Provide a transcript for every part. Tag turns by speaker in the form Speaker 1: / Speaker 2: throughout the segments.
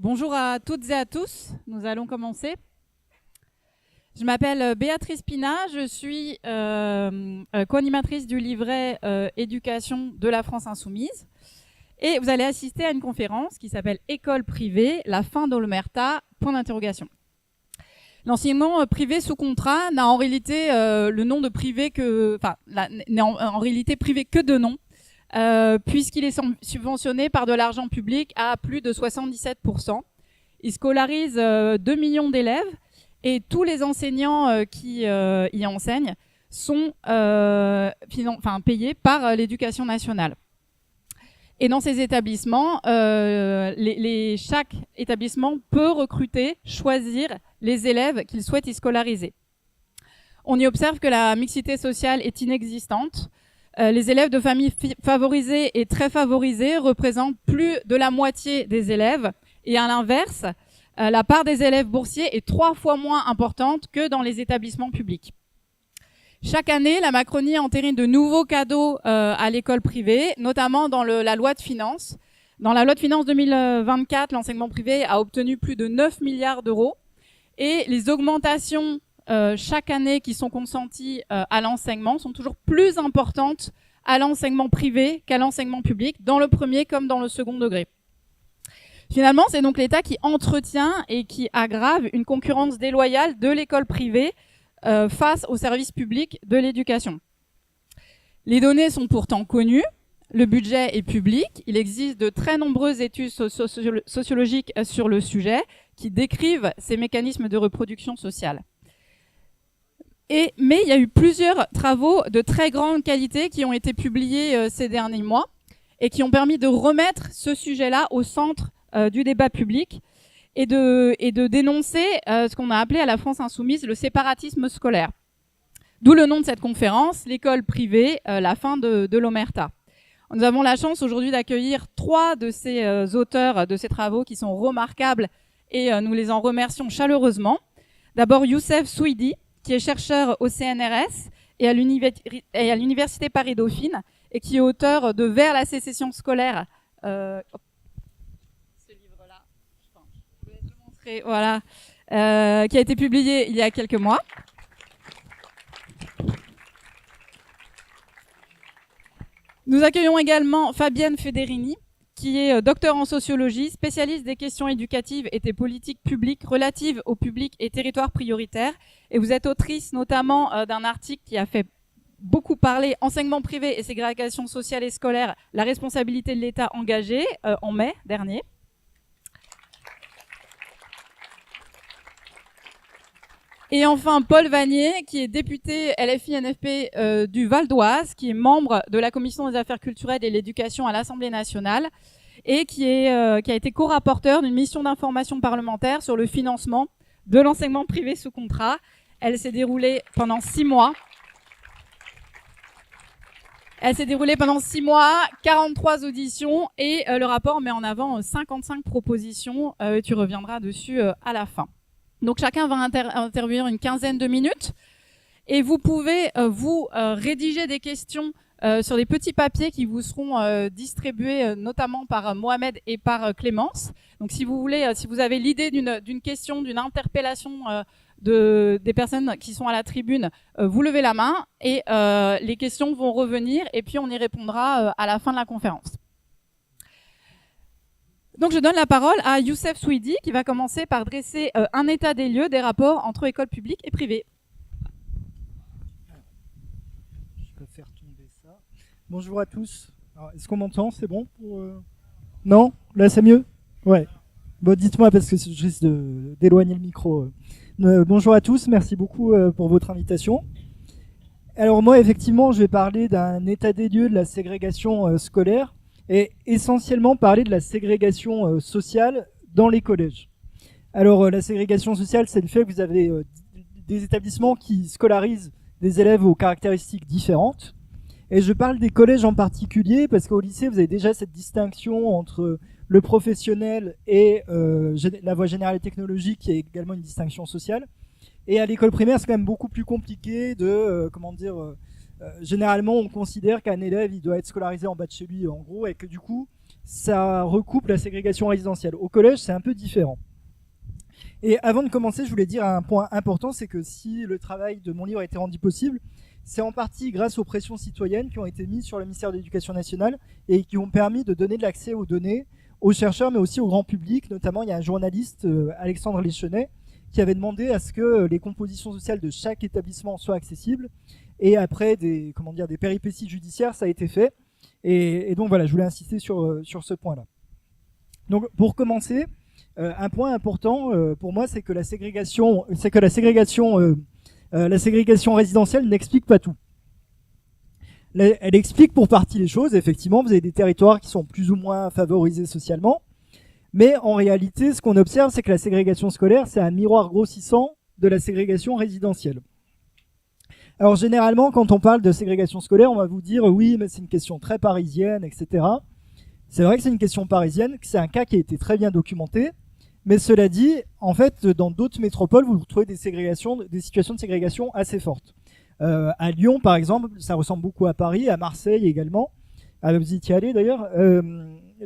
Speaker 1: Bonjour à toutes et à tous, nous allons commencer. Je m'appelle Béatrice Pina, je suis co-animatrice du livret éducation de la France Insoumise. Et vous allez assister à une conférence qui s'appelle École privée, la fin de l'omerta, point d'interrogation. L'enseignement privé sous contrat n'a en réalité le nom de privé que, n'est en réalité privé que de nom, puisqu'il est subventionné par de l'argent public à plus de 77%. Il scolarise 2 millions d'élèves et tous les enseignants qui y enseignent sont payés par l'éducation nationale. Et dans ces établissements, chaque établissement peut recruter, choisir les élèves qu'il souhaite y scolariser. On y observe que la mixité sociale est inexistante. Les élèves de familles favorisées et très favorisées représentent plus de la moitié des élèves. Et à l'inverse, la part des élèves boursiers est 3 fois moins importante que dans les établissements publics. Chaque année, la Macronie entérine de nouveaux cadeaux à l'école privée, notamment dans la loi de finances. Dans la loi de finances 2024, l'enseignement privé a obtenu plus de 9 milliards d'euros. Et les augmentations chaque année qui sont consenties à l'enseignement sont toujours plus importantes à l'enseignement privé qu'à l'enseignement public, dans le premier comme dans le second degré. Finalement, c'est donc l'État qui entretient et qui aggrave une concurrence déloyale de l'école privée face aux services publics de l'éducation. Les données sont pourtant connues, le budget est public, il existe de très nombreuses études sociologiques sur le sujet qui décrivent ces mécanismes de reproduction sociale. Mais il y a eu plusieurs travaux de très grande qualité qui ont été publiés ces derniers mois et qui ont permis de remettre ce sujet-là au centre du débat public et de dénoncer ce qu'on a appelé à la France Insoumise le séparatisme scolaire. D'où le nom de cette conférence, l'école privée, la fin de l'omerta. Nous avons la chance aujourd'hui d'accueillir 3 de ces auteurs de ces travaux qui sont remarquables et nous les en remercions chaleureusement. D'abord Youssef Souidi, qui est chercheur au CNRS et à l'Université Paris-Dauphine et qui est auteur de Vers la sécession scolaire. Ce livre-là, je voulais te le montrer, voilà, qui a été publié il y a quelques mois. Nous accueillons également Fabienne Federini, qui est docteur en sociologie, spécialiste des questions éducatives et des politiques publiques relatives au public et territoires prioritaires. Et vous êtes autrice notamment d'un article qui a fait beaucoup parler, Enseignement privé et ségrégation sociale et scolaire, la responsabilité de l'État engagée, en mai dernier. Et enfin, Paul Vanier, qui est député LFI-NFP du Val d'Oise, qui est membre de la Commission des affaires culturelles et de l'éducation à l'Assemblée nationale et qui a été co-rapporteur d'une mission d'information parlementaire sur le financement de l'enseignement privé sous contrat. Elle s'est déroulée pendant 6 mois. 43 auditions et le rapport met en avant 55 propositions. Tu reviendras dessus à la fin. Donc chacun va intervenir une quinzaine de minutes et vous pouvez rédiger des questions sur des petits papiers qui vous seront distribués notamment par Mohamed et par Clémence. Donc si vous voulez, si vous avez l'idée d'une question, d'une interpellation des personnes qui sont à la tribune, vous levez la main et les questions vont revenir et puis on y répondra à la fin de la conférence. Donc je donne la parole à Youssef Souidi qui va commencer par dresser un état des lieux des rapports entre écoles publiques et privées.
Speaker 2: Je peux faire tomber ça. Bonjour à tous. Est-ce qu'on m'entend? C'est bon pour, Non? Là c'est mieux? Ouais. Bon, dites-moi parce que je risque d'éloigner le micro. Bonjour à tous, merci beaucoup pour votre invitation. Alors moi effectivement je vais parler d'un état des lieux de la ségrégation scolaire et essentiellement parler de la ségrégation sociale dans les collèges. Alors la ségrégation sociale, c'est le fait que vous avez des établissements qui scolarisent des élèves aux caractéristiques différentes. Et je parle des collèges en particulier parce qu'au lycée, vous avez déjà cette distinction entre le professionnel et la voie générale et technologique, qui est également une distinction sociale. Et à l'école primaire, c'est quand même beaucoup plus compliqué de, généralement, on considère qu'un élève, il doit être scolarisé en bas de chez lui, en gros, et que du coup, ça recoupe la ségrégation résidentielle. Au collège, c'est un peu différent. Et avant de commencer, je voulais dire un point important, c'est que si le travail de mon livre a été rendu possible, c'est en partie grâce aux pressions citoyennes qui ont été mises sur le ministère de l'Éducation nationale et qui ont permis de donner de l'accès aux données aux chercheurs, mais aussi au grand public. Notamment, il y a un journaliste, Alexandre Lechenet, qui avait demandé à ce que les compositions sociales de chaque établissement soient accessibles. Et après des péripéties judiciaires, ça a été fait. Et donc voilà, je voulais insister sur ce point-là. Donc pour commencer, un point important pour moi, c'est que la ségrégation résidentielle n'explique pas tout. Elle explique pour partie les choses. Effectivement, vous avez des territoires qui sont plus ou moins favorisés socialement. Mais en réalité, ce qu'on observe, c'est que la ségrégation scolaire, c'est un miroir grossissant de la ségrégation résidentielle. Alors généralement, quand on parle de ségrégation scolaire, on va vous dire oui, mais c'est une question très parisienne, etc. C'est vrai que c'est une question parisienne, que c'est un cas qui a été très bien documenté. Mais cela dit, en fait, dans d'autres métropoles, vous retrouvez des situations de ségrégation assez fortes. À Lyon, par exemple, ça ressemble beaucoup à Paris, à Marseille également. Vous y étiez allé d'ailleurs.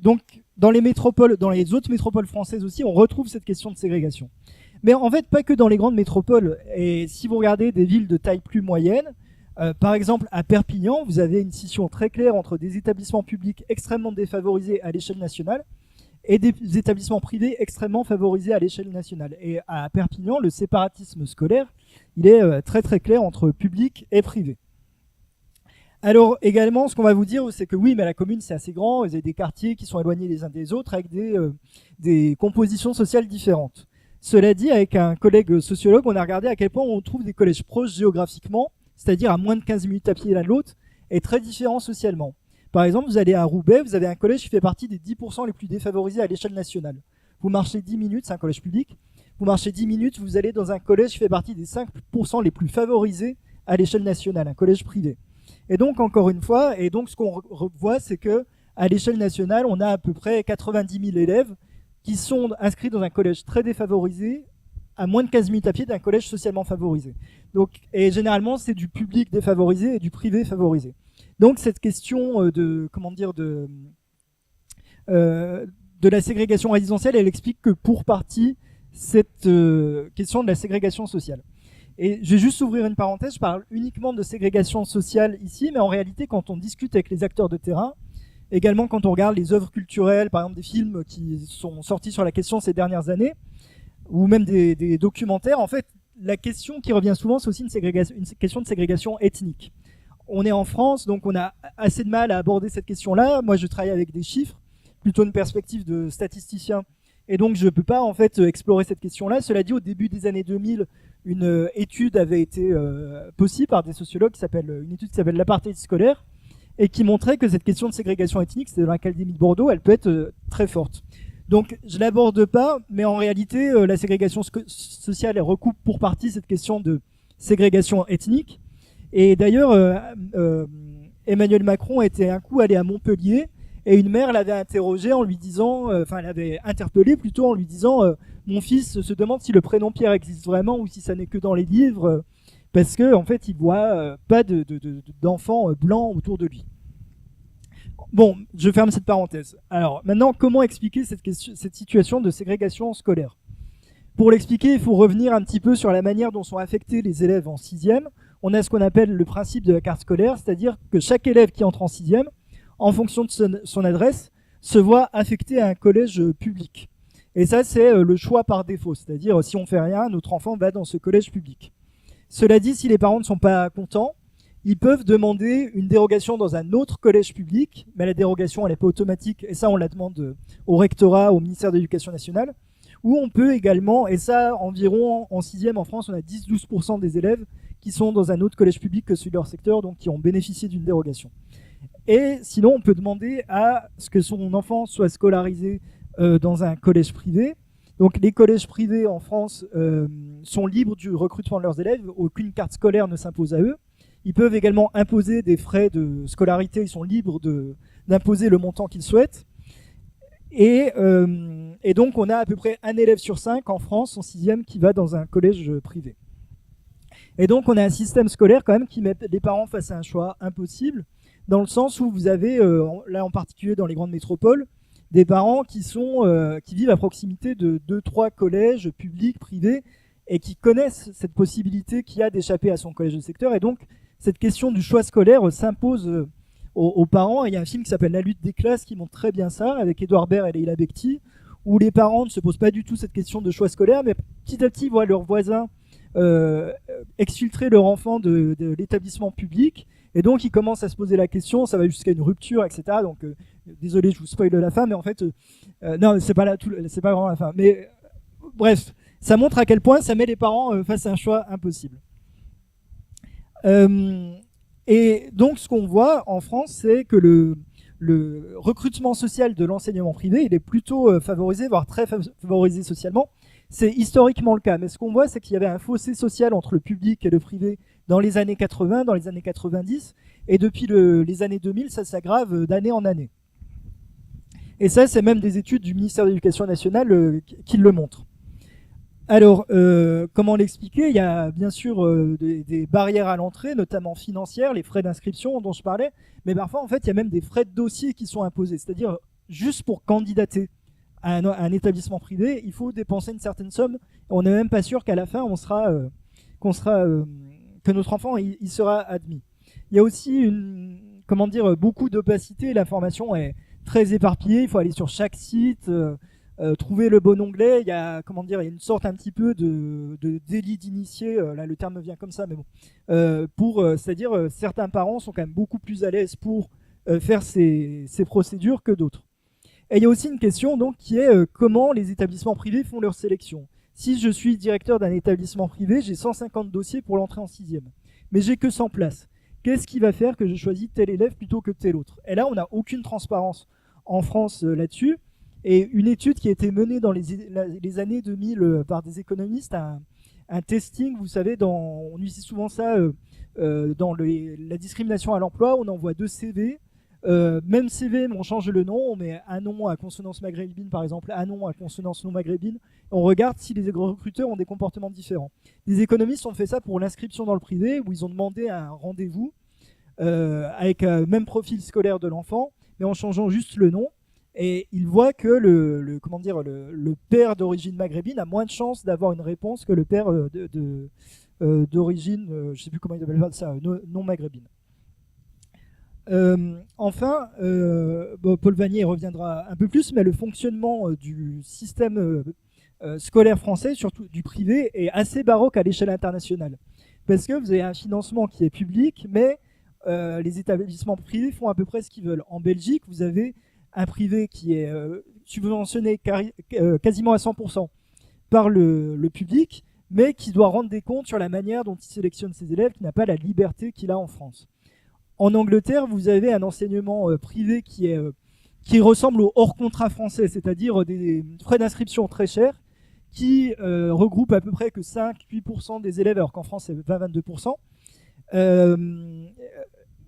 Speaker 2: Donc, dans les autres métropoles françaises aussi, on retrouve cette question de ségrégation. Mais en fait, pas que dans les grandes métropoles. Et si vous regardez des villes de taille plus moyenne, par exemple à Perpignan, vous avez une scission très claire entre des établissements publics extrêmement défavorisés à l'échelle nationale et des établissements privés extrêmement favorisés à l'échelle nationale. Et à Perpignan, le séparatisme scolaire, il est très très clair entre public et privé. Alors également, ce qu'on va vous dire, c'est que oui, mais la commune c'est assez grand, vous avez des quartiers qui sont éloignés les uns des autres avec des compositions sociales différentes. Cela dit, avec un collègue sociologue, on a regardé à quel point on trouve des collèges proches géographiquement, c'est-à-dire à moins de 15 minutes à pied l'un de l'autre, et très différents socialement. Par exemple, vous allez à Roubaix, vous avez un collège qui fait partie des 10% les plus défavorisés à l'échelle nationale. Vous marchez 10 minutes, c'est un collège public, vous marchez 10 minutes, vous allez dans un collège qui fait partie des 5% les plus favorisés à l'échelle nationale, un collège privé. Et donc, encore une fois, ce qu'on voit, c'est que à l'échelle nationale, on a à peu près 90 000 élèves qui sont inscrits dans un collège très défavorisé, à moins de 15 minutes à pied d'un collège socialement favorisé. Donc, et généralement, c'est du public défavorisé et du privé favorisé. Donc, cette question de la ségrégation résidentielle, elle explique que pour partie, cette question de la ségrégation sociale. Et je vais juste ouvrir une parenthèse, je parle uniquement de ségrégation sociale ici, mais en réalité, quand on discute avec les acteurs de terrain, également quand on regarde les œuvres culturelles, par exemple des films qui sont sortis sur la question ces dernières années, ou même des documentaires, en fait, la question qui revient souvent, c'est aussi une question de ségrégation ethnique. On est en France, donc on a assez de mal à aborder cette question-là. Moi, je travaille avec des chiffres, plutôt une perspective de statisticien, et donc je ne peux pas en fait explorer cette question-là. Cela dit, au début des années 2000, une étude avait été possible par des sociologues, une étude qui s'appelle l'apartheid scolaire, et qui montrait que cette question de ségrégation ethnique, c'était dans l'Académie de Bordeaux, elle peut être très forte. Donc je l'aborde pas, mais en réalité, la ségrégation sociale, elle recoupe pour partie cette question de ségrégation ethnique. Et d'ailleurs, Emmanuel Macron était un coup allé à Montpellier, et une mère l'avait interrogé en lui disant, elle l'avait interpellé plutôt en lui disant mon fils se demande si le prénom Pierre existe vraiment ou si ça n'est que dans les livres, parce que en fait il voit pas d'enfants blancs autour de lui. Bon, je ferme cette parenthèse. Alors maintenant, comment expliquer cette situation de ségrégation scolaire? Pour l'expliquer, il faut revenir un petit peu sur la manière dont sont affectés les élèves en 6e. On a ce qu'on appelle le principe de la carte scolaire, c'est-à-dire que chaque élève qui entre en 6e, en fonction de son adresse, se voit affecté à un collège public. Et ça, c'est le choix par défaut, c'est-à-dire si on fait rien, notre enfant va dans ce collège public. Cela dit, si les parents ne sont pas contents, ils peuvent demander une dérogation dans un autre collège public, mais la dérogation, elle n'est pas automatique, et ça, on la demande au rectorat, au ministère de l'Éducation nationale, ou on peut également, et ça, environ en 6e en France, on a 10-12% des élèves qui sont dans un autre collège public que celui de leur secteur, donc qui ont bénéficié d'une dérogation. Et sinon, on peut demander à ce que son enfant soit scolarisé dans un collège privé. Donc les collèges privés en France sont libres du recrutement de leurs élèves, aucune carte scolaire ne s'impose à eux. Ils peuvent également imposer des frais de scolarité, ils sont libres d'imposer le montant qu'ils souhaitent. Et donc on a à peu près un élève sur 5 en France, en 6e, qui va dans un collège privé. Et donc on a un système scolaire quand même qui met les parents face à un choix impossible, dans le sens où vous avez, là en particulier dans les grandes métropoles, des parents qui vivent à proximité de 2-3 collèges publics, privés, et qui connaissent cette possibilité qu'il y a d'échapper à son collège de secteur. Et donc, cette question du choix scolaire s'impose aux parents. Et il y a un film qui s'appelle La lutte des classes qui montre très bien ça, avec Édouard Baird et Leila Bekti, où les parents ne se posent pas du tout cette question de choix scolaire, mais petit à petit voient leurs voisins exfiltrer leur enfant de l'établissement public. Et donc, ils commencent à se poser la question, ça va jusqu'à une rupture, etc. Donc, désolé, je vous spoil la fin, mais en fait, non, c'est pas vraiment la fin. Mais bref, ça montre à quel point ça met les parents face à un choix impossible. Et donc, ce qu'on voit en France, c'est que le recrutement social de l'enseignement privé, il est plutôt favorisé, voire très favorisé socialement. C'est historiquement le cas. Mais ce qu'on voit, c'est qu'il y avait un fossé social entre le public et le privé dans les années 80, dans les années 90. Et depuis les années 2000, ça s'aggrave d'année en année. Et ça, c'est même des études du ministère de l'Éducation nationale qui le montrent. Alors, comment l'expliquer? Il y a bien sûr des barrières à l'entrée, notamment financières, les frais d'inscription dont je parlais, mais parfois, en fait, il y a même des frais de dossier qui sont imposés. C'est-à-dire, juste pour candidater à un établissement privé, il faut dépenser une certaine somme. On n'est même pas sûr qu'à la fin, que notre enfant il sera admis. Il y a aussi beaucoup d'opacité. L'information est très éparpillée. Il faut aller sur chaque site. Trouver le bon onglet, il y a une sorte un petit peu de délit d'initié, là le terme me vient comme ça, mais bon, c'est-à-dire certains parents sont quand même beaucoup plus à l'aise pour faire ces procédures que d'autres. Et il y a aussi une question donc qui est comment les établissements privés font leur sélection. Si je suis directeur d'un établissement privé, j'ai 150 dossiers pour l'entrée en 6e, mais j'ai que 100 places. Qu'est-ce qui va faire que je choisis tel élève plutôt que tel autre? Et là, on n'a aucune transparence en France là-dessus. Et une étude qui a été menée dans les années 2000 par des économistes, un testing, vous savez, on utilise souvent ça dans la discrimination à l'emploi, on envoie 2 CV, même CV, mais on change le nom, on met un nom à consonance maghrébine par exemple, un nom à consonance non maghrébine, on regarde si les recruteurs ont des comportements différents. Des économistes ont fait ça pour l'inscription dans le privé, où ils ont demandé un rendez-vous avec même profil scolaire de l'enfant, mais en changeant juste le nom. Et il voit que le père d'origine maghrébine a moins de chances d'avoir une réponse que le père d'origine, je ne sais plus comment il appelle ça, non maghrébine. Enfin, Paul Vanier reviendra un peu plus, mais le fonctionnement du système scolaire français, surtout du privé, est assez baroque à l'échelle internationale. Parce que vous avez un financement qui est public, mais les établissements privés font à peu près ce qu'ils veulent. En Belgique, vous avez un privé qui est subventionné quasiment à 100% par le public, mais qui doit rendre des comptes sur la manière dont il sélectionne ses élèves, qui n'a pas la liberté qu'il a en France. En Angleterre, vous avez un enseignement privé qui ressemble au hors contrat français, c'est-à-dire des frais d'inscription très chers, qui regroupent à peu près que 5-8% des élèves, alors qu'en France c'est 20-22%.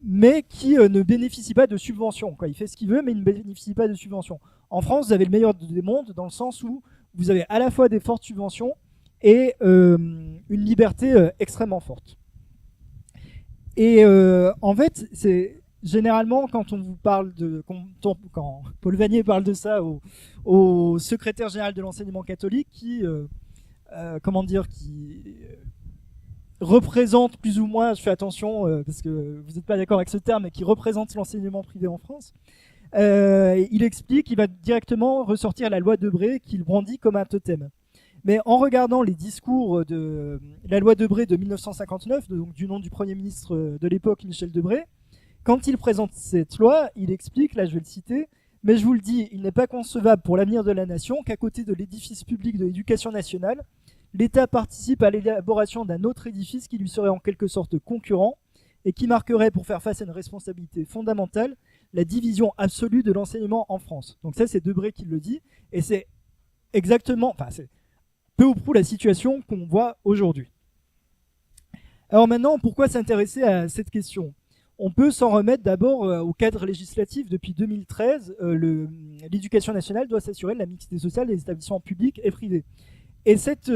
Speaker 2: Mais qui ne bénéficie pas de subventions. Il fait ce qu'il veut, mais il ne bénéficie pas de subventions. En France, vous avez le meilleur des mondes, dans le sens où vous avez à la fois des fortes subventions et une liberté extrêmement forte. Et en fait, c'est généralement quand on vous parle quand Paul Vanier parle de ça au secrétaire général de l'enseignement catholique qui représente plus ou moins, je fais attention parce que vous n'êtes pas d'accord avec ce terme, mais qui représente l'enseignement privé en France, il explique qu'il va directement ressortir la loi Debré qu'il brandit comme un totem. Mais en regardant les discours de la loi Debré de 1959, donc du nom du Premier ministre de l'époque, Michel Debré, quand il présente cette loi, il explique, là je vais le citer, « Mais je vous le dis, il n'est pas concevable pour l'avenir de la nation qu'à côté de l'édifice public de l'éducation nationale, l'État participe à l'élaboration d'un autre édifice qui lui serait en quelque sorte concurrent et qui marquerait, pour faire face à une responsabilité fondamentale, la division absolue de l'enseignement en France. » Donc ça, c'est Debré qui le dit, et c'est exactement, c'est peu ou prou la situation qu'on voit aujourd'hui. Alors maintenant, pourquoi s'intéresser à cette question ? On peut s'en remettre d'abord au cadre législatif. Depuis 2013, l'éducation nationale doit s'assurer de la mixité sociale des établissements publics et privés. Et cette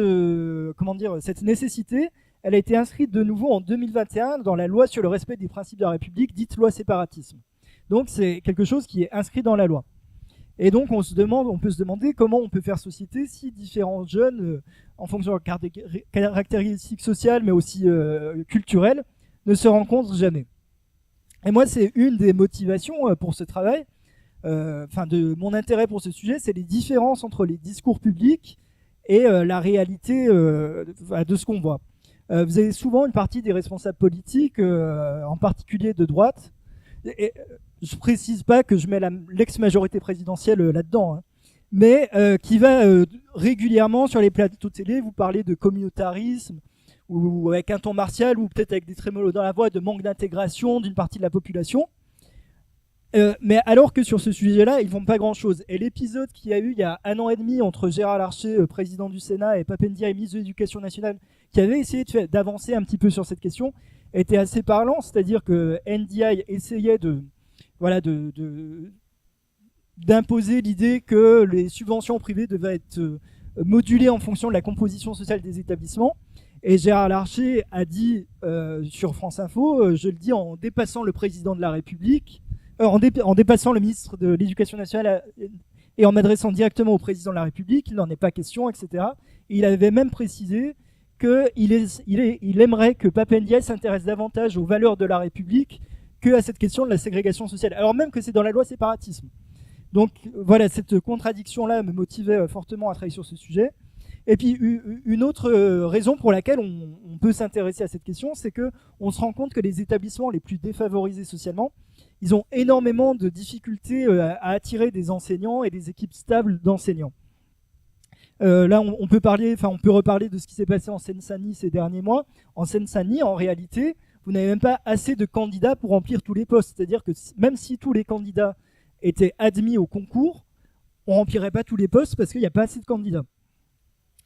Speaker 2: nécessité, elle a été inscrite de nouveau en 2021 dans la loi sur le respect des principes de la République, dite loi séparatisme. Donc c'est quelque chose qui est inscrit dans la loi. Et donc on peut se demander comment on peut faire société si différents jeunes, en fonction de leurs caractéristiques sociales mais aussi culturelles, ne se rencontrent jamais. Et moi, c'est une des motivations pour ce travail, de mon intérêt pour ce sujet, c'est les différences entre les discours publics et la réalité de ce qu'on voit. Vous avez souvent une partie des responsables politiques, en particulier de droite, et je précise pas que je mets l'ex-majorité présidentielle là-dedans, hein, mais qui va régulièrement sur les plateaux télé vous parler de communautarisme, ou avec un ton martial, ou peut-être avec des trémolos dans la voix, de manque d'intégration d'une partie de la population. Mais alors que sur ce sujet-là, ils font pas grand-chose. Et l'épisode qu'il y a eu il y a 1 an et demi entre Gérard Larcher, président du Sénat, et Pape Ndiaye, ministre de l'Éducation nationale, qui avait essayé d'avancer un petit peu sur cette question, était assez parlant. C'est-à-dire que Ndiaye essayait d'imposer l'idée que les subventions privées devaient être modulées en fonction de la composition sociale des établissements. Et Gérard Larcher a dit sur France Info, je le dis en dépassant le président de la République, en dépassant le ministre de l'Éducation nationale et en m'adressant directement au président de la République, il n'en est pas question, etc. Et il avait même précisé qu'il aimerait que Pape Ndiaye s'intéresse davantage aux valeurs de la République qu'à cette question de la ségrégation sociale, alors même que c'est dans la loi séparatisme. Donc voilà, cette contradiction-là me motivait fortement à travailler sur ce sujet. Et puis une autre raison pour laquelle on peut s'intéresser à cette question, c'est qu'on se rend compte que les établissements les plus défavorisés socialement, ils ont énormément de difficultés à attirer des enseignants et des équipes stables d'enseignants. Là, on peut reparler de ce qui s'est passé en Seine-Saint-Denis ces derniers mois. En Seine-Saint-Denis, en réalité, vous n'avez même pas assez de candidats pour remplir tous les postes. C'est-à-dire que même si tous les candidats étaient admis au concours, on remplirait pas tous les postes parce qu'il n'y a pas assez de candidats.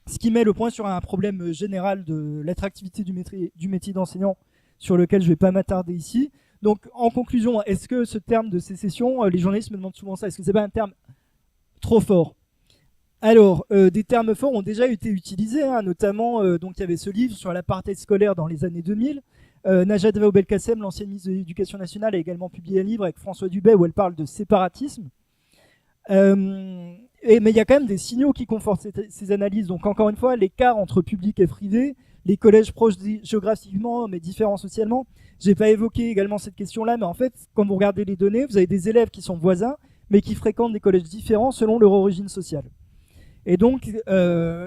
Speaker 2: Ce qui met le point sur un problème général de l'attractivité du métier d'enseignant, sur lequel je ne vais pas m'attarder ici. Donc, en conclusion, est-ce que ce terme de sécession, les journalistes me demandent souvent ça, est-ce que c'est pas un terme trop fort ? Alors, des termes forts ont déjà été utilisés, hein, notamment, donc il y avait ce livre sur l'apartheid scolaire dans les années 2000. Najat Vallaud-Belkacem, l'ancienne ministre de l'Éducation nationale, a également publié un livre avec François Dubet où elle parle de séparatisme. Mais il y a quand même des signaux qui confortent ces analyses. Donc encore une fois, l'écart entre public et privé, les collèges proches géographiquement mais différents socialement. J'ai pas évoqué également cette question-là, mais en fait, quand vous regardez les données, vous avez des élèves qui sont voisins, mais qui fréquentent des collèges différents selon leur origine sociale. Et donc,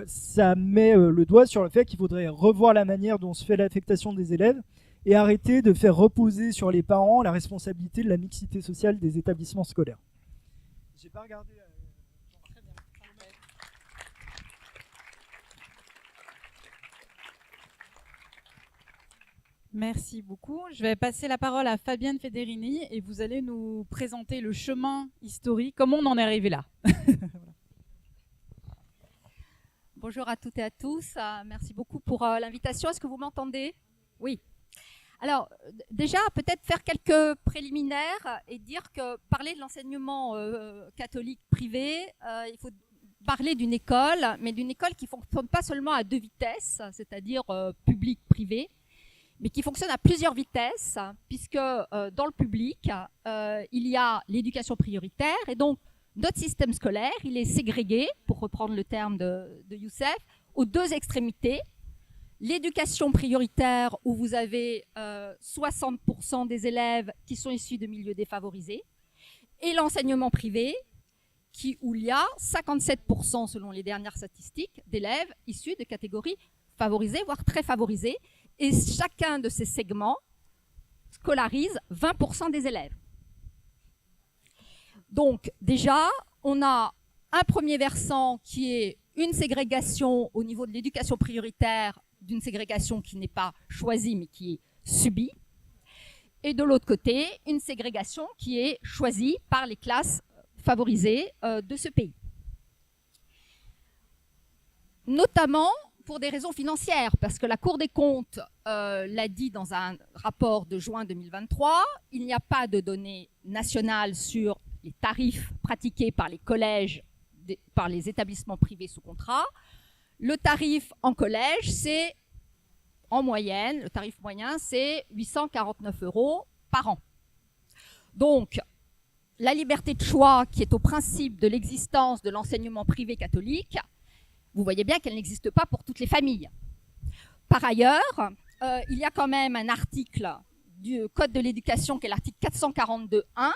Speaker 2: ça met le doigt sur le fait qu'il faudrait revoir la manière dont se fait l'affectation des élèves et arrêter de faire reposer sur les parents la responsabilité de la mixité sociale des établissements scolaires. J'ai pas regardé. Très bien.
Speaker 1: Merci beaucoup. Je vais passer la parole à Fabienne Federini et vous allez nous présenter le chemin historique, comment on en est arrivé là.
Speaker 3: Bonjour à toutes et à tous. Merci beaucoup pour l'invitation. Est-ce que vous m'entendez ? Oui. Alors, déjà, peut-être faire quelques préliminaires et dire que parler de l'enseignement catholique privé, il faut parler d'une école, mais d'une école qui ne fonctionne pas seulement à 2 vitesses, c'est-à-dire public-privé, mais qui fonctionne à plusieurs vitesses, puisque dans le public, il y a l'éducation prioritaire, et donc notre système scolaire, il est ségrégé, pour reprendre le terme de Youssef, aux 2 extrémités. L'éducation prioritaire, où vous avez 60% des élèves qui sont issus de milieux défavorisés, et l'enseignement privé, où il y a 57%, selon les dernières statistiques, d'élèves issus de catégories favorisées, voire très favorisées, et chacun de ces segments scolarise 20% des élèves. Donc déjà, on a un premier versant qui est une ségrégation au niveau de l'éducation prioritaire, d'une ségrégation qui n'est pas choisie mais qui est subie. Et de l'autre côté, une ségrégation qui est choisie par les classes favorisées de ce pays. Notamment pour des raisons financières, parce que la Cour des comptes l'a dit dans un rapport de juin 2023, il n'y a pas de données nationales sur les tarifs pratiqués par les collèges, par les établissements privés sous contrat. Le tarif en collège, c'est en moyenne, le tarif moyen, c'est 849 € par an. Donc, la liberté de choix qui est au principe de l'existence de l'enseignement privé catholique, vous voyez bien qu'elle n'existe pas pour toutes les familles. Par ailleurs, il y a quand même un article du Code de l'éducation, qui est l'article 442.1,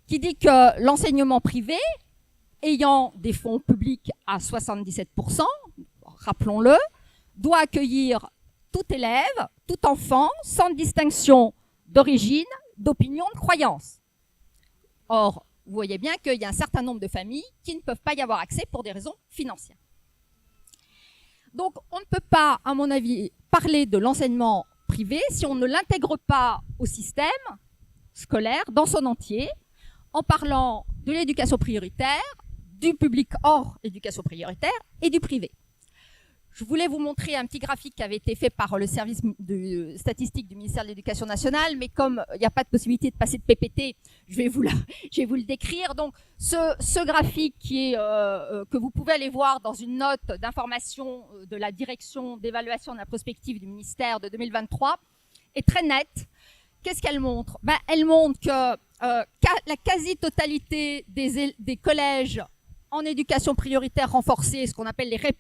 Speaker 3: qui dit que l'enseignement privé, ayant des fonds publics à 77%, rappelons-le, doit accueillir tout élève, tout enfant, sans distinction d'origine, d'opinion, de croyance. Or, vous voyez bien qu'il y a un certain nombre de familles qui ne peuvent pas y avoir accès pour des raisons financières. Donc, on ne peut pas, à mon avis, parler de l'enseignement privé si on ne l'intègre pas au système scolaire dans son entier, en parlant de l'éducation prioritaire, du public hors éducation prioritaire et du privé. Je voulais vous montrer un petit graphique qui avait été fait par le service de statistique du ministère de l'Éducation nationale, mais comme il n'y a pas de possibilité de passer de PPT, je vais vous le décrire. Donc, ce graphique qui est, que vous pouvez aller voir dans une note d'information de la direction d'évaluation de la prospective du ministère de 2023 est très nette. Qu'est-ce qu'elle montre? Elle montre que la quasi-totalité des collèges en éducation prioritaire renforcée, ce qu'on appelle les REP+,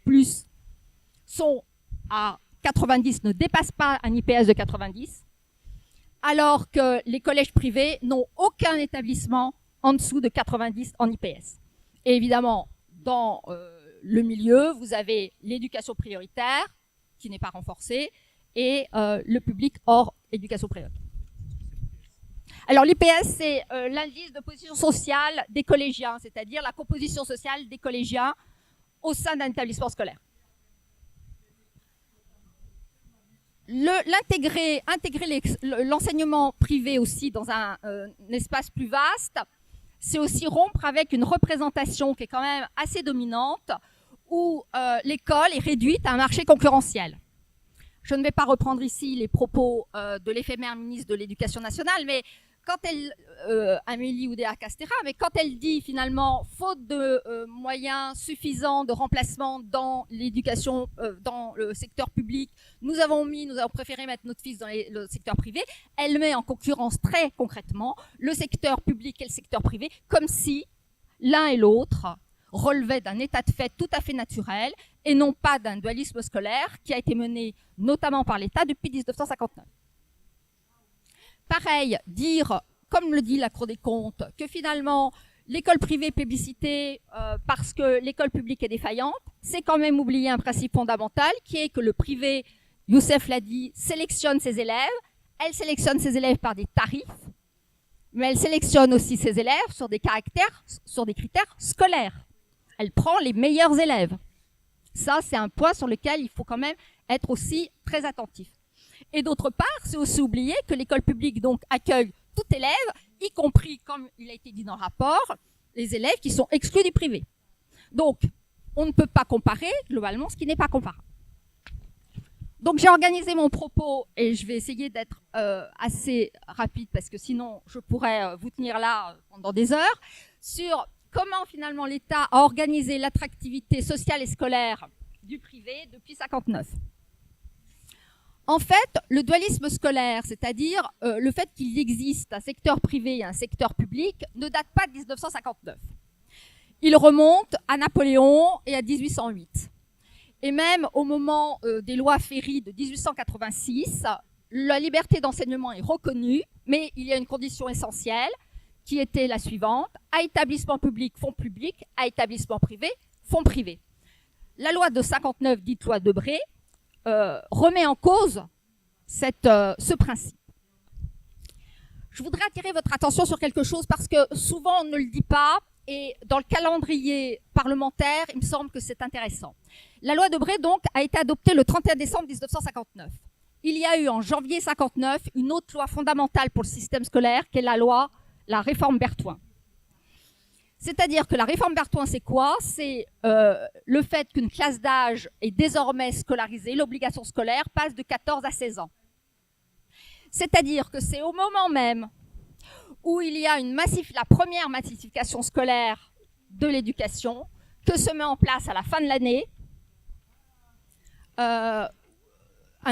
Speaker 3: sont à 90, ne dépassent pas un IPS de 90, alors que les collèges privés n'ont aucun établissement en dessous de 90 en IPS. Et évidemment, dans le milieu, vous avez l'éducation prioritaire, qui n'est pas renforcée, et le public hors éducation prioritaire. Alors l'IPS, c'est l'indice de position sociale des collégiens, c'est-à-dire la composition sociale des collégiens au sein d'un établissement scolaire. Intégrer l'enseignement privé aussi dans un espace plus vaste, c'est aussi rompre avec une représentation qui est quand même assez dominante, où l'école est réduite à un marché concurrentiel. Je ne vais pas reprendre ici les propos de l'éphémère ministre de l'Éducation nationale, mais quand elle, Amélie Oudéa-Castéra, mais quand elle dit finalement, faute de moyens suffisants de remplacement dans l'éducation, dans le secteur public, nous avons préféré mettre notre fils dans le secteur privé, elle met en concurrence très concrètement le secteur public et le secteur privé, comme si l'un et l'autre relevaient d'un état de fait tout à fait naturel et non pas d'un dualisme scolaire qui a été mené notamment par l'État depuis 1959. Pareil, dire, comme le dit la Cour des comptes, que finalement, l'école privée est plébiscitée parce que l'école publique est défaillante, c'est quand même oublier un principe fondamental qui est que le privé, Youssef l'a dit, sélectionne ses élèves. Elle sélectionne ses élèves par des tarifs, mais elle sélectionne aussi ses élèves sur des critères scolaires. Elle prend les meilleurs élèves. Ça, c'est un point sur lequel il faut quand même être aussi très attentif. Et d'autre part, c'est aussi oublier que l'école publique donc accueille tout élève, y compris, comme il a été dit dans le rapport, les élèves qui sont exclus du privé. Donc, on ne peut pas comparer globalement ce qui n'est pas comparable. Donc, j'ai organisé mon propos et je vais essayer d'être assez rapide parce que sinon, je pourrais vous tenir là pendant des heures sur comment finalement l'État a organisé l'attractivité sociale et scolaire du privé depuis 1959. En fait, le dualisme scolaire, c'est-à-dire le fait qu'il existe un secteur privé et un secteur public, ne date pas de 1959. Il remonte à Napoléon et à 1808. Et même au moment des lois Ferry de 1886, la liberté d'enseignement est reconnue, mais il y a une condition essentielle qui était la suivante: à établissement public, fonds public; à établissement privé, fonds privé. La loi de 59, dite loi Debré, remet en cause ce principe. Je voudrais attirer votre attention sur quelque chose parce que souvent on ne le dit pas et dans le calendrier parlementaire, il me semble que c'est intéressant. La loi Debré donc a été adoptée le 31 décembre 1959. Il y a eu en janvier 59 une autre loi fondamentale pour le système scolaire qui est la réforme Berthoin. C'est-à-dire que la réforme Berthoin, c'est quoi? C'est le fait qu'une classe d'âge est désormais scolarisée, l'obligation scolaire passe de 14 à 16 ans. C'est-à-dire que c'est au moment même où il y a la première massification scolaire de l'éducation que se met en place à la fin de l'année un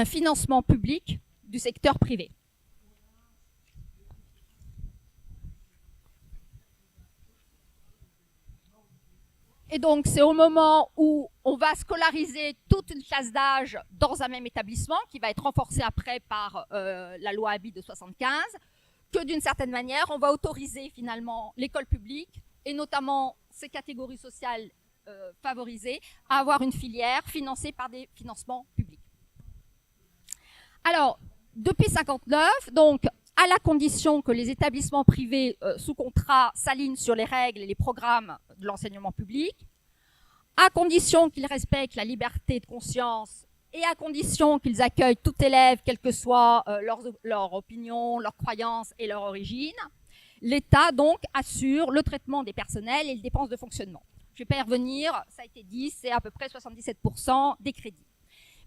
Speaker 3: financement public du secteur privé. Et donc, c'est au moment où on va scolariser toute une classe d'âge dans un même établissement, qui va être renforcé après par la loi Haby de 75, que d'une certaine manière, on va autoriser finalement l'école publique, et notamment ces catégories sociales favorisées, à avoir une filière financée par des financements publics. Alors, depuis 59, donc, à la condition que les établissements privés sous contrat s'alignent sur les règles et les programmes de l'enseignement public, à condition qu'ils respectent la liberté de conscience et à condition qu'ils accueillent tout élève, quelle que soit leur opinion, leur croyance et leur origine, l'État donc assure le traitement des personnels et les dépenses de fonctionnement. Je ne vais pas y revenir, ça a été dit, c'est à peu près 77% des crédits.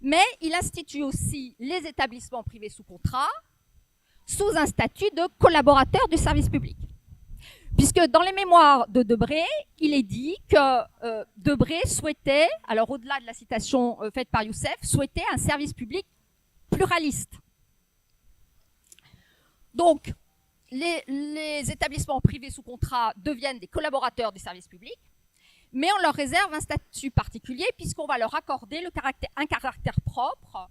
Speaker 3: Mais il institue aussi les établissements privés sous contrat sous un statut de collaborateur du service public. Puisque dans les mémoires de Debré, il est dit que Debré souhaitait, alors au-delà de la citation faite par Youssef, souhaitait un service public pluraliste. Donc, les établissements privés sous contrat deviennent des collaborateurs du service public, mais on leur réserve un statut particulier puisqu'on va leur accorder un caractère propre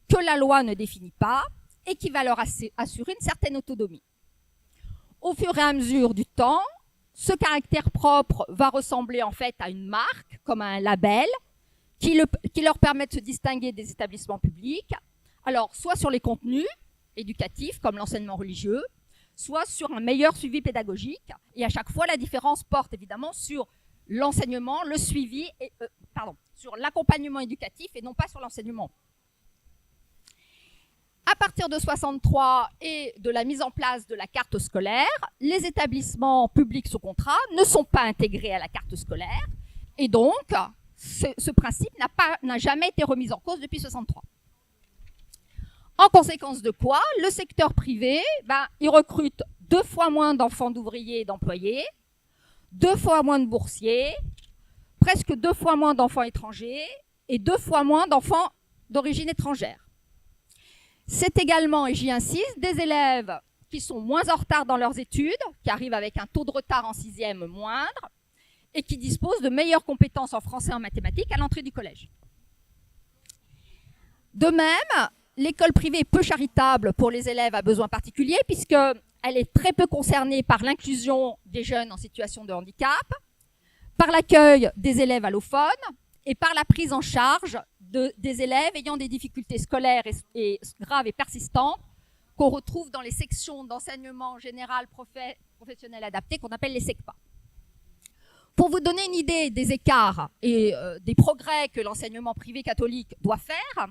Speaker 3: que la loi ne définit pas et qui va leur assurer une certaine autonomie. Au fur et à mesure du temps, ce caractère propre va ressembler en fait à une marque, comme à un label, qui leur permet de se distinguer des établissements publics, alors soit sur les contenus éducatifs, comme l'enseignement religieux, soit sur un meilleur suivi pédagogique. Et à chaque fois, la différence porte évidemment sur l'enseignement, le suivi, sur l'accompagnement éducatif et non pas sur l'enseignement. À partir de 63 et de la mise en place de la carte scolaire, les établissements publics sous contrat ne sont pas intégrés à la carte scolaire et donc ce principe n'a jamais été remis en cause depuis 63. En conséquence de quoi, le secteur privé, il recrute 2 fois moins d'enfants d'ouvriers et d'employés, 2 fois moins de boursiers, presque 2 fois moins d'enfants étrangers et 2 fois moins d'enfants d'origine étrangère. C'est également, et j'y insiste, des élèves qui sont moins en retard dans leurs études, qui arrivent avec un taux de retard en 6e moindre, et qui disposent de meilleures compétences en français et en mathématiques à l'entrée du collège. De même, l'école privée est peu charitable pour les élèves à besoins particuliers, puisqu'elle est très peu concernée par l'inclusion des jeunes en situation de handicap, par l'accueil des élèves allophones, et par la prise en charge des élèves ayant des difficultés scolaires et graves et persistantes qu'on retrouve dans les sections d'enseignement général professionnel adapté qu'on appelle les SECPA. Pour vous donner une idée des écarts et des progrès que l'enseignement privé catholique doit faire,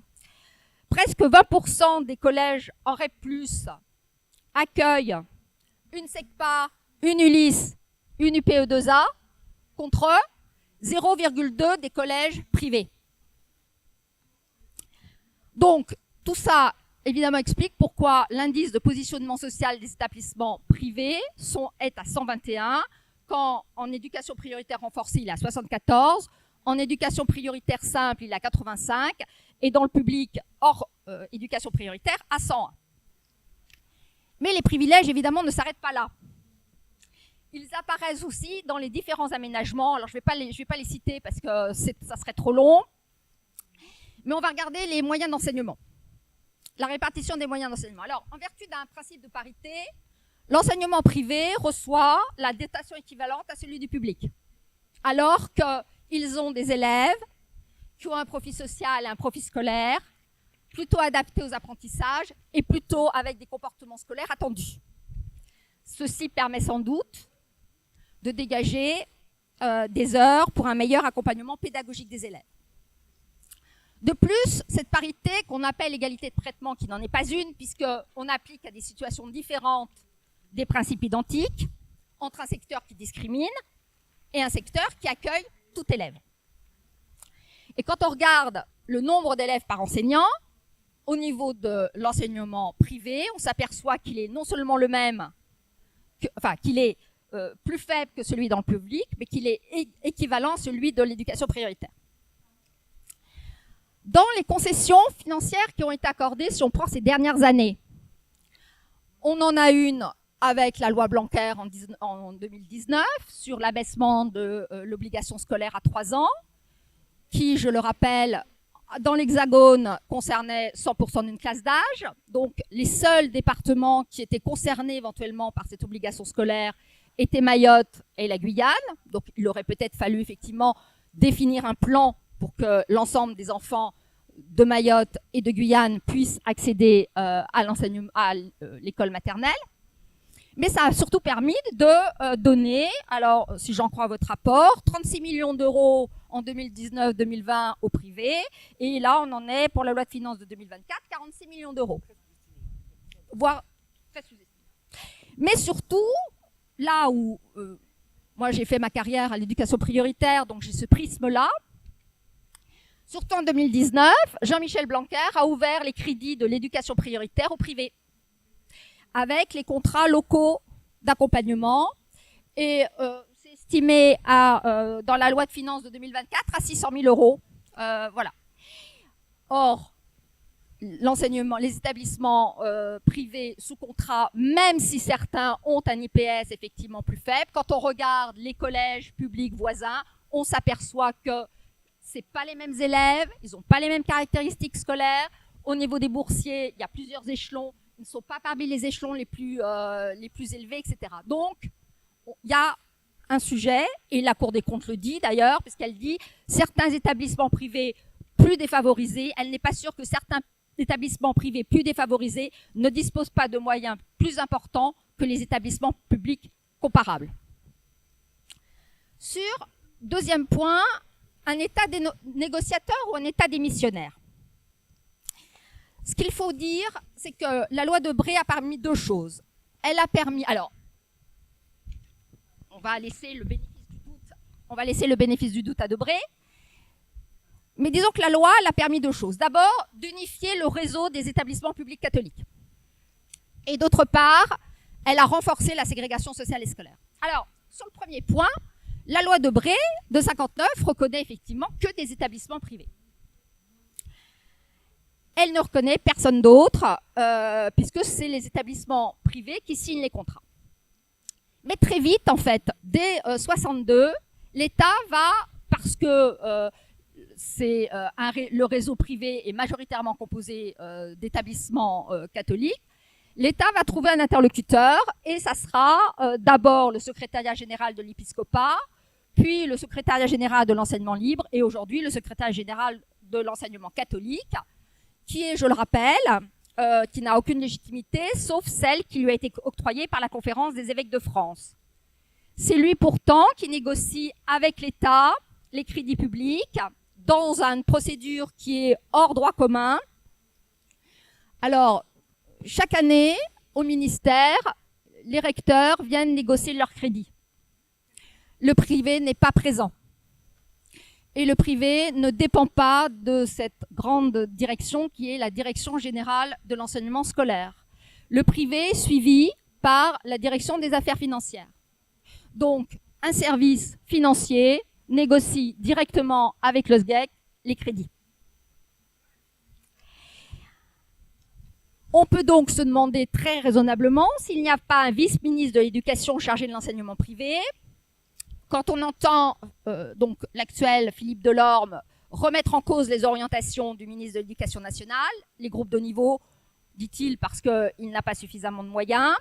Speaker 3: presque 20% des collèges en REP+, accueillent une SECPA, une ULIS, une UPE2A, contre 0,2 des collèges privés. Donc, tout ça, évidemment, explique pourquoi l'indice de positionnement social des établissements privés est à 121, quand en éducation prioritaire renforcée, il est à 74, en éducation prioritaire simple, il est à 85, et dans le public hors éducation prioritaire, à 101. Mais les privilèges, évidemment, ne s'arrêtent pas là. Ils apparaissent aussi dans les différents aménagements. Alors, je ne vais pas les citer parce que ça serait trop long. Mais on va regarder les moyens d'enseignement. La répartition des moyens d'enseignement. Alors, en vertu d'un principe de parité, l'enseignement privé reçoit la dotation équivalente à celui du public. Alors qu'ils ont des élèves qui ont un profil social et un profil scolaire plutôt adaptés aux apprentissages et plutôt avec des comportements scolaires attendus. Ceci permet sans doute de dégager des heures pour un meilleur accompagnement pédagogique des élèves. De plus, cette parité qu'on appelle égalité de traitement, qui n'en est pas une, puisqu'on applique à des situations différentes des principes identiques, entre un secteur qui discrimine et un secteur qui accueille tout élève. Et quand on regarde le nombre d'élèves par enseignant, au niveau de l'enseignement privé, on s'aperçoit qu'il est non seulement le même, qu'il est plus faible que celui dans le public, mais qu'il est équivalent à celui de l'éducation prioritaire. Dans les concessions financières qui ont été accordées, si on prend ces dernières années, on en a une avec la loi Blanquer en 2019 sur l'abaissement de l'obligation scolaire à 3 ans, qui, je le rappelle, dans l'Hexagone, concernait 100% d'une classe d'âge. Donc, les seuls départements qui étaient concernés éventuellement par cette obligation scolaire étaient Mayotte et la Guyane. Donc, il aurait peut-être fallu effectivement définir un plan pour que l'ensemble des enfants de Mayotte et de Guyane puissent accéder à l'enseignement, à l'école maternelle. Mais ça a surtout permis de donner, alors si j'en crois votre rapport, 36 millions d'euros en 2019-2020 au privé. Et là, on en est, pour la loi de finances de 2024, 46 millions d'euros. Voire très sous-estimé. Mais surtout, là où moi j'ai fait ma carrière à l'éducation prioritaire, donc j'ai ce prisme-là, surtout en 2019, Jean-Michel Blanquer a ouvert les crédits de l'éducation prioritaire au privé, avec les contrats locaux d'accompagnement. Et c'est estimé dans la loi de finances de 2024 à 600 000 euros. Voilà. Or, l'enseignement, les établissements privés sous contrat, même si certains ont un IPS effectivement plus faible, quand on regarde les collèges publics voisins, on s'aperçoit que c'est pas les mêmes élèves, ils n'ont pas les mêmes caractéristiques scolaires. Au niveau des boursiers, il y a plusieurs échelons. Ils ne sont pas parmi les échelons les plus élevés, etc. Donc, il y a un sujet, et la Cour des comptes le dit d'ailleurs, puisqu'elle dit certains établissements privés plus défavorisés, elle n'est pas sûre que certains établissements privés plus défavorisés ne disposent pas de moyens plus importants que les établissements publics comparables. Sur, deuxième point, un état des négociateurs ou un état des missionnaires. Ce qu'il faut dire, c'est que la loi Debré a permis deux choses. Elle a permis, alors, on va laisser le bénéfice du doute à Debré, mais disons que la loi, elle a permis deux choses. D'abord, d'unifier le réseau des établissements publics catholiques. Et d'autre part, elle a renforcé la ségrégation sociale et scolaire. Alors, sur le premier point, la loi Debré de 59 reconnaît effectivement que des établissements privés. Elle ne reconnaît personne d'autre, puisque c'est les établissements privés qui signent les contrats. Mais très vite, en fait, dès 62, l'État va, parce que le réseau privé est majoritairement composé d'établissements catholiques, l'État va trouver un interlocuteur, et ça sera d'abord le secrétariat général de l'épiscopat, puis le secrétariat général de l'enseignement libre, et aujourd'hui le secrétariat général de l'enseignement catholique, qui est, je le rappelle, qui n'a aucune légitimité, sauf celle qui lui a été octroyée par la Conférence des évêques de France. C'est lui pourtant qui négocie avec l'État les crédits publics dans une procédure qui est hors droit commun. Alors, chaque année, au ministère, les recteurs viennent négocier leurs crédits. Le privé n'est pas présent. Et le privé ne dépend pas de cette grande direction qui est la Direction générale de l'enseignement scolaire. Le privé est suivi par la Direction des affaires financières. Donc, un service financier négocie directement avec le SGEC les crédits. On peut donc se demander très raisonnablement s'il n'y a pas un vice-ministre de l'Éducation chargé de l'enseignement privé. Quand on entend donc l'actuel Philippe Delorme remettre en cause les orientations du ministre de l'Éducation nationale, les groupes de niveau, dit-il, parce qu'il n'a pas suffisamment de moyens,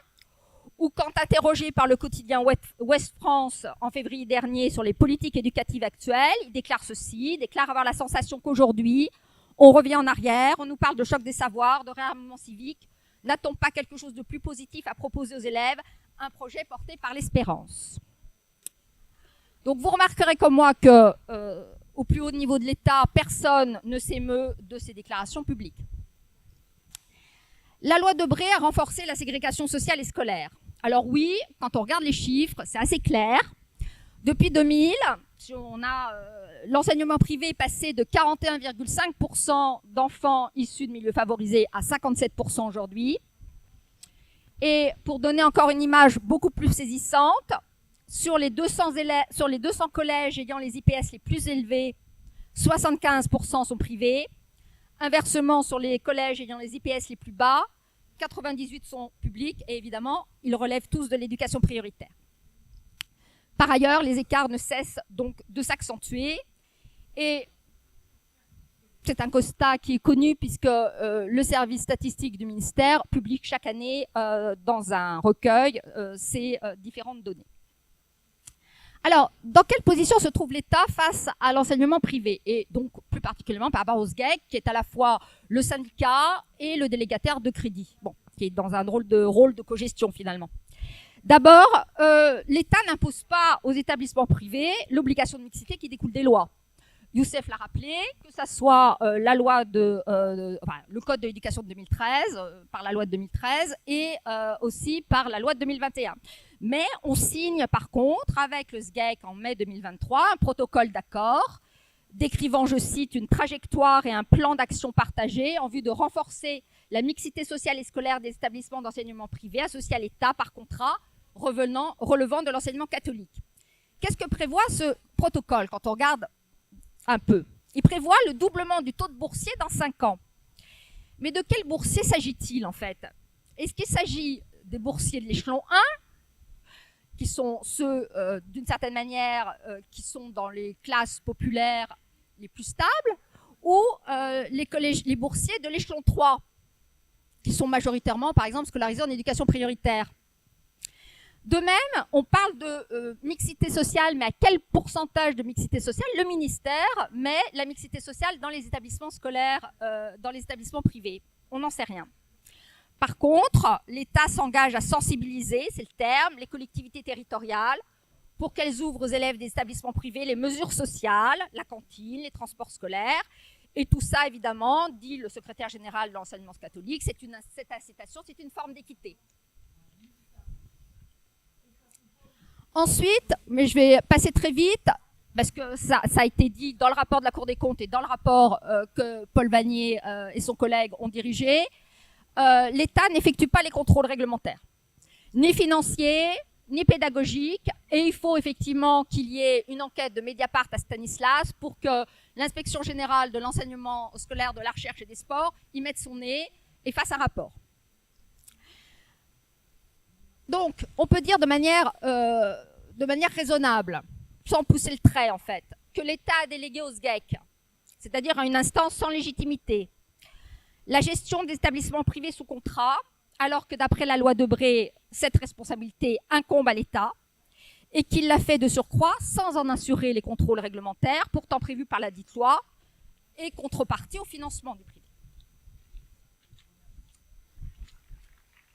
Speaker 3: ou quand interrogé par le quotidien Ouest France en février dernier sur les politiques éducatives actuelles, il déclare ceci, il déclare avoir la sensation qu'aujourd'hui, on revient en arrière, on nous parle de choc des savoirs, de réarmement civique, n'a-t-on pas quelque chose de plus positif à proposer aux élèves, un projet porté par l'espérance. Donc vous remarquerez comme moi que au plus haut niveau de l'État, personne ne s'émeut de ces déclarations publiques. La loi Debré a renforcé la ségrégation sociale et scolaire. Alors oui, quand on regarde les chiffres, c'est assez clair. Depuis 2000, on a l'enseignement privé est passé de 41,5% d'enfants issus de milieux favorisés à 57% aujourd'hui. Et pour donner encore une image beaucoup plus saisissante, sur les 200 collèges ayant les IPS les plus élevés, 75% sont privés. Inversement, sur les collèges ayant les IPS les plus bas, 98 sont publics et évidemment, ils relèvent tous de l'éducation prioritaire. Par ailleurs, les écarts ne cessent donc de s'accentuer et c'est un constat qui est connu puisque le service statistique du ministère publie chaque année dans un recueil ces différentes données. Alors, dans quelle position se trouve l'État face à l'enseignement privé et donc plus particulièrement par rapport au SGEC qui est à la fois le syndicat et le délégataire de crédit, bon, qui est dans un drôle de rôle de cogestion finalement. D'abord, l'État n'impose pas aux établissements privés l'obligation de mixité qui découle des lois. Youssef l'a rappelé, que ça soit la loi le Code de l'éducation de 2013, par la loi de 2013 et aussi par la loi de 2021. Mais on signe par contre avec le SGEC en mai 2023 un protocole d'accord décrivant, je cite, une trajectoire et un plan d'action partagé en vue de renforcer la mixité sociale et scolaire des établissements d'enseignement privé associés à l'État par contrat relevant de l'enseignement catholique. Qu'est-ce que prévoit ce protocole quand on regarde un peu? Il prévoit le doublement du taux de boursiers dans 5 ans. Mais de quels boursiers s'agit-il en fait? Est-ce qu'il s'agit des boursiers de l'échelon 1, qui sont ceux, d'une certaine manière, qui sont dans les classes populaires les plus stables, ou les boursiers de l'échelon 3, qui sont majoritairement, par exemple, scolarisés en éducation prioritaire? De même, on parle de mixité sociale, mais à quel pourcentage de mixité sociale? Le ministère met la mixité sociale dans les établissements scolaires, dans les établissements privés. On n'en sait rien. Par contre, l'État s'engage à sensibiliser, c'est le terme, les collectivités territoriales pour qu'elles ouvrent aux élèves des établissements privés les mesures sociales, la cantine, les transports scolaires. Et tout ça, évidemment, dit le secrétaire général de l'enseignement catholique, cette incitation, c'est une forme d'équité. Ensuite, mais je vais passer très vite, parce que ça a été dit dans le rapport de la Cour des comptes et dans le rapport que Paul Vanier et son collègue ont dirigé, l'État n'effectue pas les contrôles réglementaires, ni financiers, ni pédagogiques, et il faut effectivement qu'il y ait une enquête de Mediapart à Stanislas pour que l'inspection générale de l'enseignement scolaire, de la recherche et des sports y mette son nez et fasse un rapport. Donc, on peut dire de manière raisonnable, sans pousser le trait en fait, que l'État a délégué au SGEC, c'est-à-dire à une instance sans légitimité, la gestion des établissements privés sous contrat, alors que d'après la loi Debré, cette responsabilité incombe à l'État, et qu'il l'a fait de surcroît sans en assurer les contrôles réglementaires, pourtant prévus par la dite loi, et contrepartie au financement du privé.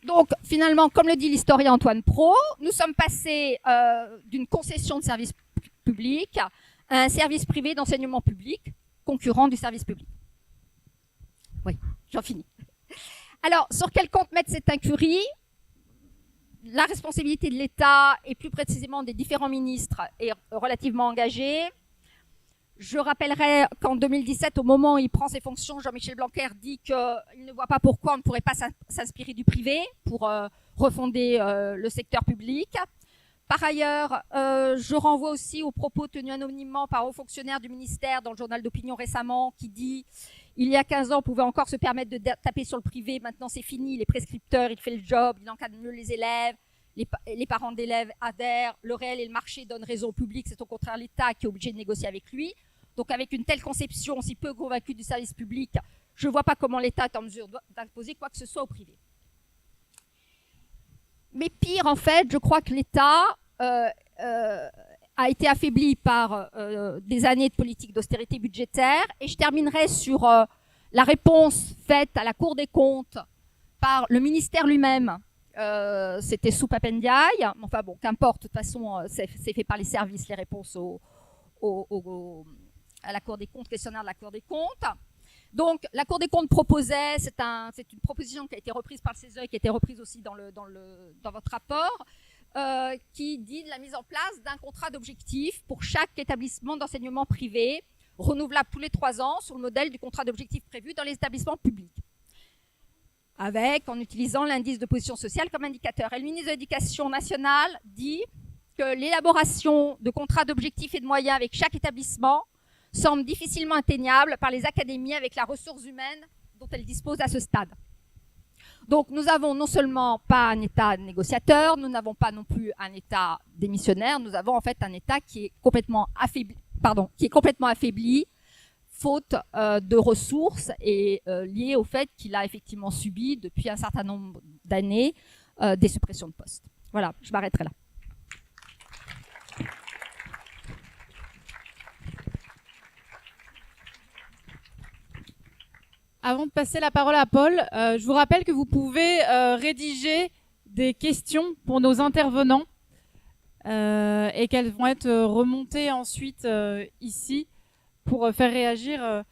Speaker 3: Donc, finalement, comme le dit l'historien Antoine Pro, nous sommes passés d'une concession de service public à un service privé d'enseignement public, concurrent du service public. Oui, j'en finis. Alors, sur quel compte mettre cette incurie? La responsabilité de l'État, et plus précisément des différents ministres, est relativement engagée. Je rappellerai qu'en 2017, au moment où il prend ses fonctions, Jean-Michel Blanquer dit qu'il ne voit pas pourquoi on ne pourrait pas s'inspirer du privé pour refonder le secteur public. Par ailleurs, je renvoie aussi aux propos tenus anonymement par haut fonctionnaire du ministère dans le journal d'opinion récemment, qui dit « Il y a 15 ans, on pouvait encore se permettre de taper sur le privé, maintenant c'est fini, il est prescripteur, il fait le job, il encadre mieux les élèves, les parents d'élèves adhèrent, le réel et le marché donnent raison au public, c'est au contraire l'État qui est obligé de négocier avec lui. » Donc avec une telle conception, si peu convaincue du service public, je ne vois pas comment l'État est en mesure d'imposer quoi que ce soit au privé. Mais pire, en fait, je crois que l'État a été affaibli par des années de politique d'austérité budgétaire. Et je terminerai sur la réponse faite à la Cour des comptes par le ministère lui-même. C'était sous Papendiaï. Enfin bon, qu'importe, de toute façon, c'est fait par les services, les réponses à la Cour des comptes, questionnaire de la Cour des comptes. Donc, la Cour des comptes proposait, c'est une proposition qui a été reprise par le CESE et qui a été reprise aussi dans votre rapport, qui dit de la mise en place d'un contrat d'objectifs pour chaque établissement d'enseignement privé, renouvelable tous les 3 ans, sur le modèle du contrat d'objectifs prévu dans les établissements publics, en utilisant l'indice de position sociale comme indicateur. Et le ministre de l'Éducation nationale dit que l'élaboration de contrats d'objectifs et de moyens avec chaque établissement semble difficilement atteignable par les académies avec la ressource humaine dont elles disposent à ce stade. Donc nous n'avons non seulement pas un État négociateur, nous n'avons pas non plus un État démissionnaire, nous avons en fait un État qui est complètement affaibli, faute de ressources et lié au fait qu'il a effectivement subi depuis un certain nombre d'années des suppressions de postes. Voilà, je m'arrêterai là.
Speaker 1: Avant de passer la parole à Paul, je vous rappelle que vous pouvez rédiger des questions pour nos intervenants et qu'elles vont être remontées ensuite ici pour faire réagir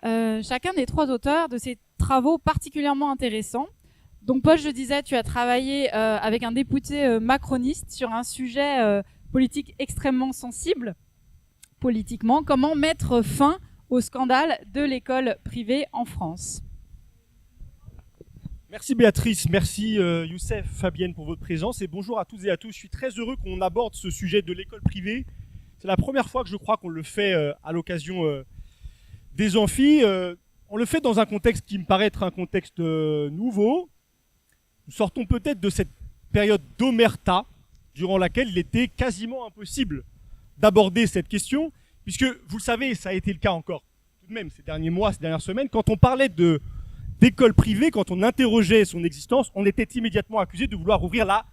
Speaker 1: chacun des trois auteurs de ces travaux particulièrement intéressants. Donc Paul, je disais, tu as travaillé avec un député macroniste sur un sujet politique extrêmement sensible politiquement. Comment mettre fin au scandale de l'école privée en France?
Speaker 4: Merci Béatrice, merci Youssef, Fabienne pour votre présence et bonjour à toutes et à tous. Je suis très heureux qu'on aborde ce sujet de l'école privée. C'est la première fois que je crois qu'on le fait à l'occasion des amphis. On le fait dans un contexte qui me paraît être un contexte nouveau. Nous sortons peut-être de cette période d'omerta durant laquelle il était quasiment impossible d'aborder cette question, puisque vous le savez, ça a été le cas encore tout de même ces derniers mois, ces dernières semaines, quand on parlait d'école privée, quand on interrogeait son existence, on était immédiatement accusé de vouloir ouvrir la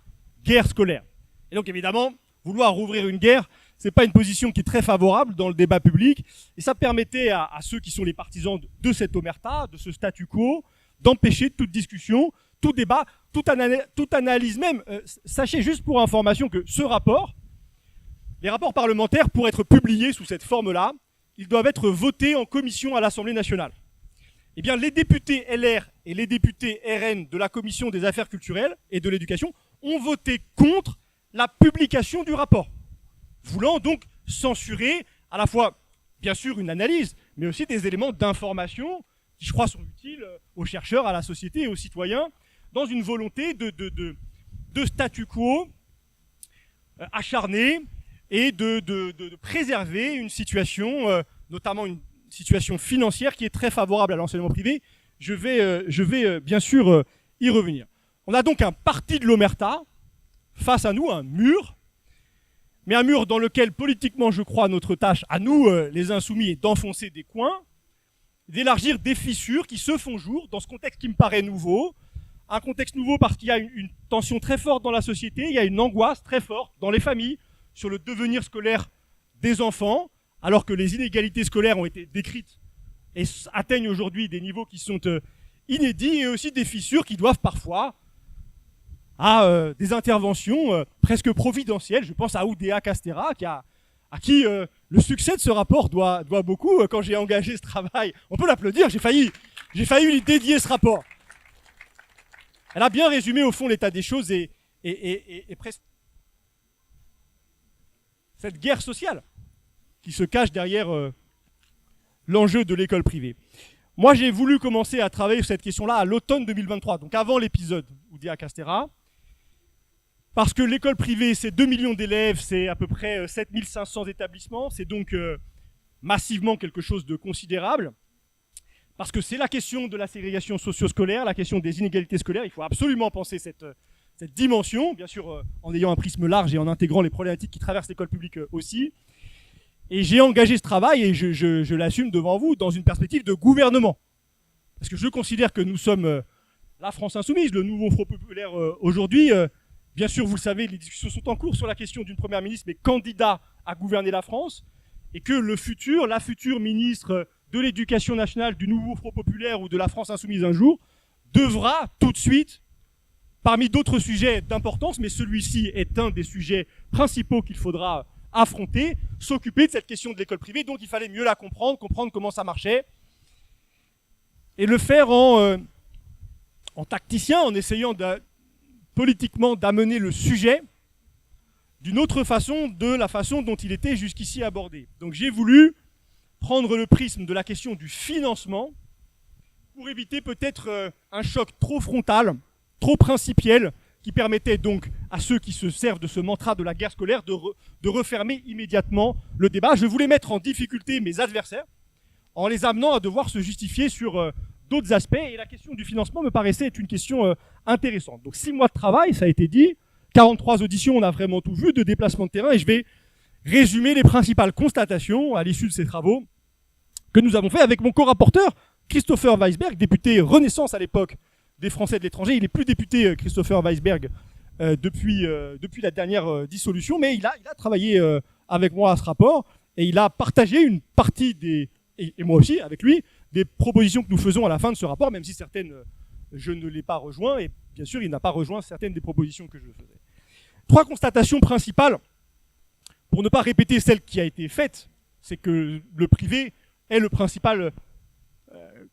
Speaker 4: guerre scolaire. Et donc évidemment, vouloir ouvrir une guerre, c'est pas une position qui est très favorable dans le débat public, et ça permettait à ceux qui sont les partisans de cette omerta, de ce statu quo, d'empêcher toute discussion, tout débat, toute analyse même. Sachez juste pour information que ce rapport, les rapports parlementaires, pour être publiés sous cette forme-là, ils doivent être votés en commission à l'Assemblée nationale. Eh bien, les députés LR et les députés RN de la Commission des affaires culturelles et de l'éducation ont voté contre la publication du rapport, voulant donc censurer à la fois, bien sûr, une analyse, mais aussi des éléments d'information qui, je crois, sont utiles aux chercheurs, à la société et aux citoyens, dans une volonté de statu quo acharné et de préserver une situation, notamment une situation financière qui est très favorable à l'enseignement privé. Je vais bien sûr y revenir. On a donc un parti de l'omerta, face à nous, un mur, mais un mur dans lequel politiquement, je crois, notre tâche, à nous, les insoumis, est d'enfoncer des coins, d'élargir des fissures qui se font jour dans ce contexte qui me paraît nouveau. Un contexte nouveau parce qu'il y a une tension très forte dans la société, il y a une angoisse très forte dans les familles sur le devenir scolaire des enfants, alors que les inégalités scolaires ont été décrites et atteignent aujourd'hui des niveaux qui sont inédits, et aussi des fissures qui doivent parfois à des interventions presque providentielles. Je pense à Oudéa Castéra, à qui le succès de ce rapport doit beaucoup. Quand j'ai engagé ce travail, on peut l'applaudir, j'ai failli lui dédier ce rapport. Elle a bien résumé au fond l'état des choses et presque cette guerre sociale qui se cache derrière l'enjeu de l'école privée. Moi, j'ai voulu commencer à travailler sur cette question-là à l'automne 2023, donc avant l'épisode Oudéa Castéra, parce que l'école privée, c'est 2 millions d'élèves, c'est à peu près 7500 établissements, c'est donc massivement quelque chose de considérable, parce que c'est la question de la ségrégation socio-scolaire, la question des inégalités scolaires. Il faut absolument penser cette dimension, bien sûr en ayant un prisme large et en intégrant les problématiques qui traversent l'école publique aussi. Et j'ai engagé ce travail, et je l'assume devant vous, dans une perspective de gouvernement. Parce que je considère que nous sommes la France insoumise, le nouveau Front populaire aujourd'hui. Bien sûr, vous le savez, les discussions sont en cours sur la question d'une première ministre, mais candidat à gouverner la France, et que la future ministre de l'Éducation nationale du nouveau Front populaire ou de la France insoumise un jour, devra tout de suite, parmi d'autres sujets d'importance, mais celui-ci est un des sujets principaux qu'il faudra affronter, s'occuper de cette question de l'école privée. Donc il fallait mieux la comprendre comment ça marchait, et le faire en tacticien, en essayant politiquement d'amener le sujet d'une autre façon, de la façon dont il était jusqu'ici abordé. Donc j'ai voulu prendre le prisme de la question du financement pour éviter peut-être un choc trop frontal, trop principiel, qui permettait donc à ceux qui se servent de ce mantra de la guerre scolaire de refermer immédiatement le débat. Je voulais mettre en difficulté mes adversaires en les amenant à devoir se justifier sur d'autres aspects, et la question du financement me paraissait être une question intéressante. Donc 6 mois de travail, ça a été dit, 43 auditions, on a vraiment tout vu, de déplacements de terrain, et je vais résumer les principales constatations à l'issue de ces travaux que nous avons fait avec mon co-rapporteur, Christopher Weisberg, député Renaissance à l'époque des Français de l'étranger. Il n'est plus député, Christopher Weisberg, depuis la dernière dissolution, mais il a travaillé avec moi à ce rapport, et il a partagé une partie et moi aussi avec lui, des propositions que nous faisons à la fin de ce rapport, même si certaines, je ne l'ai pas rejoint, et bien sûr, il n'a pas rejoint certaines des propositions que je faisais. 3 constatations principales, pour ne pas répéter celle qui a été faite, c'est que le privé est le principal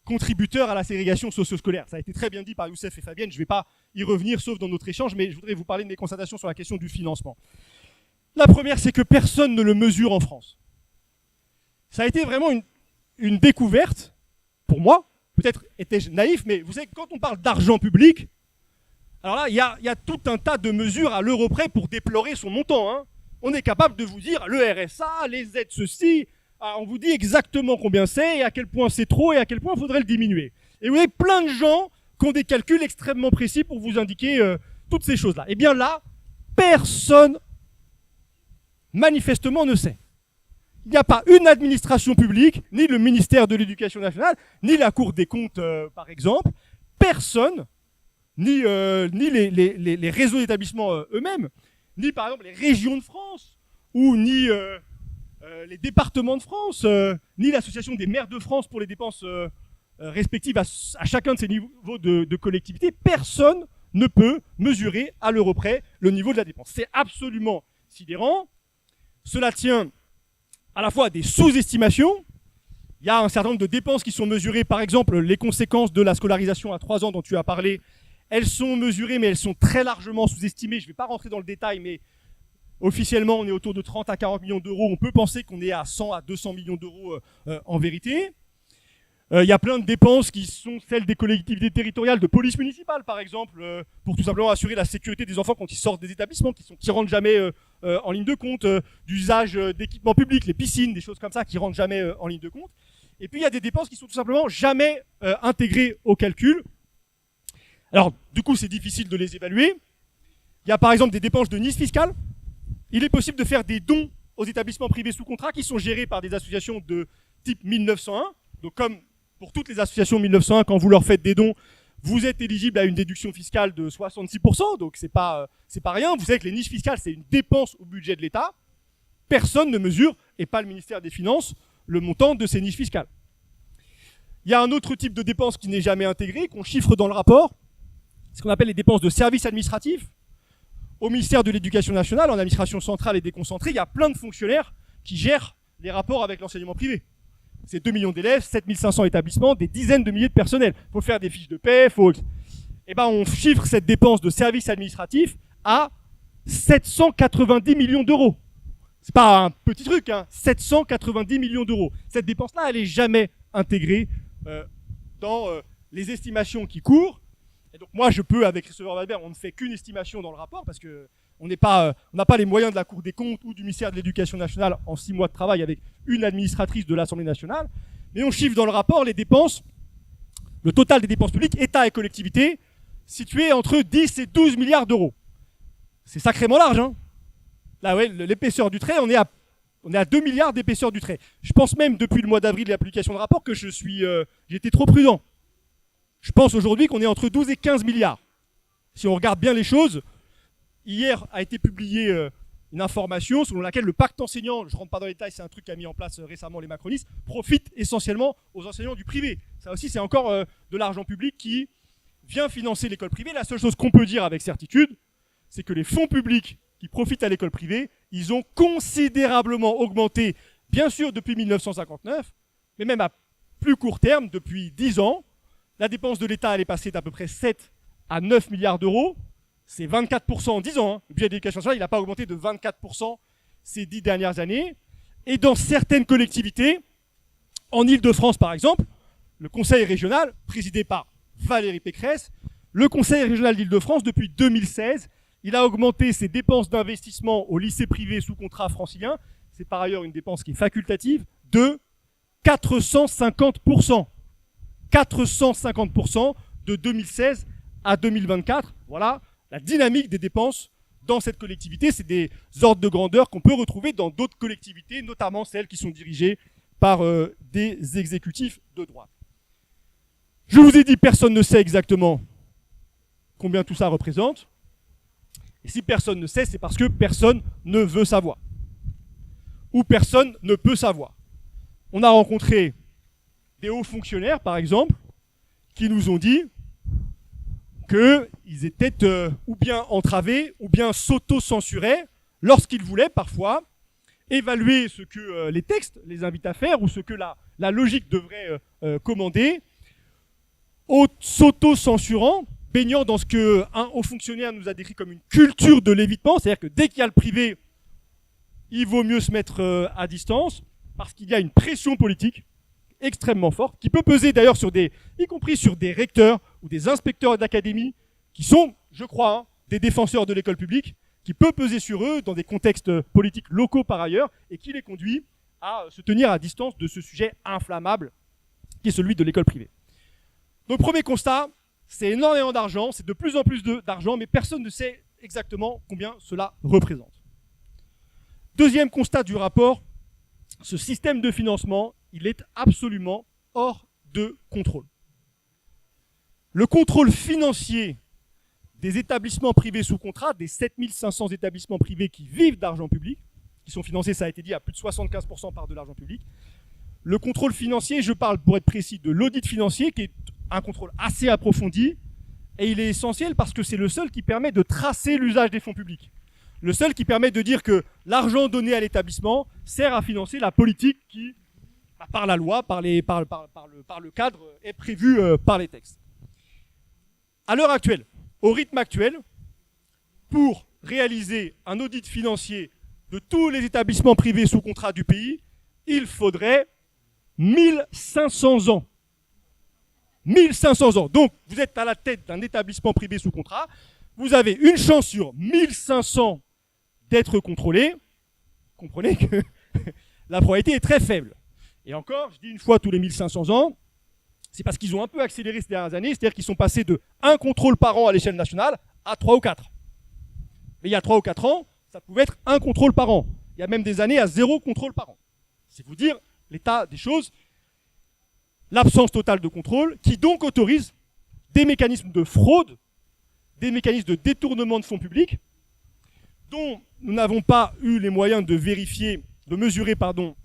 Speaker 4: contributeur à la ségrégation socio-scolaire. Ça a été très bien dit par Youssef et Fabienne, je ne vais pas y revenir sauf dans notre échange, mais je voudrais vous parler de mes constatations sur la question du financement. La première, c'est que personne ne le mesure en France. Ça a été vraiment une découverte, pour moi, peut-être étais-je naïf, mais vous savez, quand on parle d'argent public, alors là, il y a tout un tas de mesures à l'euro près pour déplorer son montant, hein. On est capable de vous dire le RSA, les aides ceci, on vous dit exactement combien c'est et à quel point c'est trop et à quel point il faudrait le diminuer. Et vous avez plein de gens qui ont des calculs extrêmement précis pour vous indiquer toutes ces choses-là. Et bien là, personne, manifestement, ne sait. Il n'y a pas une administration publique, ni le ministère de l'Éducation nationale, ni la Cour des comptes, par exemple. Personne, ni les réseaux d'établissements eux-mêmes, ni par exemple les régions de France, ou ni les départements de France, ni l'association des maires de France pour les dépenses respectives à chacun de ces niveaux de collectivité. Personne ne peut mesurer à l'euro près le niveau de la dépense. C'est absolument sidérant. Cela tient à la fois à des sous-estimations. Il y a un certain nombre de dépenses qui sont mesurées, par exemple les conséquences de la scolarisation à 3 ans dont tu as parlé. Elles sont mesurées, mais elles sont très largement sous-estimées. Je ne vais pas rentrer dans le détail, mais officiellement, on est autour de 30 à 40 millions d'euros. On peut penser qu'on est à 100 à 200 millions d'euros en vérité. Il y a plein de dépenses qui sont celles des collectivités territoriales, de police municipale, par exemple, pour tout simplement assurer la sécurité des enfants quand ils sortent des établissements, qui rentrent jamais en ligne de compte, d'usage d'équipements publics, les piscines, des choses comme ça, qui rentrent jamais en ligne de compte. Et puis, il y a des dépenses qui sont tout simplement jamais intégrées au calcul. Alors, du coup, c'est difficile de les évaluer. Il y a par exemple des dépenses de niche fiscale. Il est possible de faire des dons aux établissements privés sous contrat qui sont gérés par des associations de type 1901. Donc, comme pour toutes les associations 1901, quand vous leur faites des dons, vous êtes éligible à une déduction fiscale de 66%. Donc, c'est pas rien. Vous savez que les niches fiscales, c'est une dépense au budget de l'État. Personne ne mesure, et pas le ministère des Finances, le montant de ces niches fiscales. Il y a un autre type de dépense qui n'est jamais intégré, qu'on chiffre dans le rapport. Ce qu'on appelle les dépenses de services administratifs. Au ministère de l'Éducation nationale, en administration centrale et déconcentrée, il y a plein de fonctionnaires qui gèrent les rapports avec l'enseignement privé. C'est 2 millions d'élèves, 7500 établissements, des dizaines de milliers de personnels. Il faut faire des fiches de paie, on chiffre cette dépense de services administratifs à 790 millions d'euros. C'est pas un petit truc, hein, 790 millions d'euros. Cette dépense-là, elle n'est jamais intégrée dans les estimations qui courent. Et donc moi, je peux, avec Christopher Weisberg, on ne fait qu'une estimation dans le rapport parce que on n'a pas les moyens de la Cour des comptes ou du ministère de l'Éducation nationale en 6 mois de travail avec une administratrice de l'Assemblée nationale. Mais on chiffre dans le rapport les dépenses, le total des dépenses publiques, État et collectivités, situé entre 10 et 12 milliards d'euros. C'est sacrément large, hein. Là, ouais, l'épaisseur du trait, on est à 2 milliards d'épaisseur du trait. Je pense même, depuis le mois d'avril de la publication de rapport, que j'étais trop prudent. Je pense aujourd'hui qu'on est entre 12 et 15 milliards. Si on regarde bien les choses, hier a été publiée une information selon laquelle le pacte enseignant, je ne rentre pas dans les détails, c'est un truc qu'a mis en place récemment les macronistes, profite essentiellement aux enseignants du privé. Ça aussi, c'est encore de l'argent public qui vient financer l'école privée. La seule chose qu'on peut dire avec certitude, c'est que les fonds publics qui profitent à l'école privée, ils ont considérablement augmenté, bien sûr depuis 1959, mais même à plus court terme, depuis 10 ans. La dépense de l'État, elle est passée d'à peu près 7 à 9 milliards d'euros. C'est 24% en 10 ans. Hein. Le budget de l'éducation nationale, il n'a pas augmenté de 24% ces 10 dernières années. Et dans certaines collectivités, en Île-de-France par exemple, le conseil régional, présidé par Valérie Pécresse, le conseil régional d'Île-de-France, depuis 2016, il a augmenté ses dépenses d'investissement au lycée privé sous contrat francilien, c'est par ailleurs une dépense qui est facultative, de 450%. 450% de 2016 à 2024. Voilà la dynamique des dépenses dans cette collectivité. C'est des ordres de grandeur qu'on peut retrouver dans d'autres collectivités, notamment celles qui sont dirigées par des exécutifs de droite. Je vous ai dit, personne ne sait exactement combien tout ça représente. Et si personne ne sait, c'est parce que personne ne veut savoir. Ou personne ne peut savoir. On a rencontré des hauts fonctionnaires, par exemple, qui nous ont dit qu'ils étaient ou bien entravés, ou bien s'auto-censuraient lorsqu'ils voulaient parfois évaluer ce que les textes les invitent à faire ou ce que la logique devrait commander, s'auto-censurant, baignant dans ce qu'un haut fonctionnaire nous a décrit comme une culture de l'évitement, c'est-à-dire que dès qu'il y a le privé, il vaut mieux se mettre à distance, parce qu'il y a une pression politique extrêmement forte, qui peut peser d'ailleurs y compris sur des recteurs ou des inspecteurs d'académie, qui sont, je crois, des défenseurs de l'école publique, qui peut peser sur eux dans des contextes politiques locaux par ailleurs, et qui les conduit à se tenir à distance de ce sujet inflammable, qui est celui de l'école privée. Donc premier constat, c'est énormément d'argent, c'est de plus en plus d'argent, mais personne ne sait exactement combien cela représente. Deuxième constat du rapport, ce système de financement, il est absolument hors de contrôle. Le contrôle financier des établissements privés sous contrat, des 7500 établissements privés qui vivent d'argent public, qui sont financés, ça a été dit, à plus de 75% par de l'argent public. Le contrôle financier, je parle pour être précis de l'audit financier, qui est un contrôle assez approfondi, et il est essentiel parce que c'est le seul qui permet de tracer l'usage des fonds publics. Le seul qui permet de dire que l'argent donné à l'établissement sert à financer la politique qui, par la loi, par le cadre, est prévue par les textes. À l'heure actuelle, au rythme actuel, pour réaliser un audit financier de tous les établissements privés sous contrat du pays, il faudrait 1500 ans. 1500 ans. Donc, vous êtes à la tête d'un établissement privé sous contrat, vous avez une chance sur 1500 d'être contrôlé. Comprenez que la probabilité est très faible. Et encore, je dis une fois tous les 1500 ans, c'est parce qu'ils ont un peu accéléré ces dernières années, c'est-à-dire qu'ils sont passés de 1 contrôle par an à l'échelle nationale à 3 ou 4. Mais il y a 3 ou 4 ans, ça pouvait être 1 contrôle par an. Il y a même des années à 0 contrôle par an. C'est vous dire l'état des choses, l'absence totale de contrôle, qui donc autorise des mécanismes de fraude, des mécanismes de détournement de fonds publics, dont nous n'avons pas eu les moyens de vérifier, de mesurer,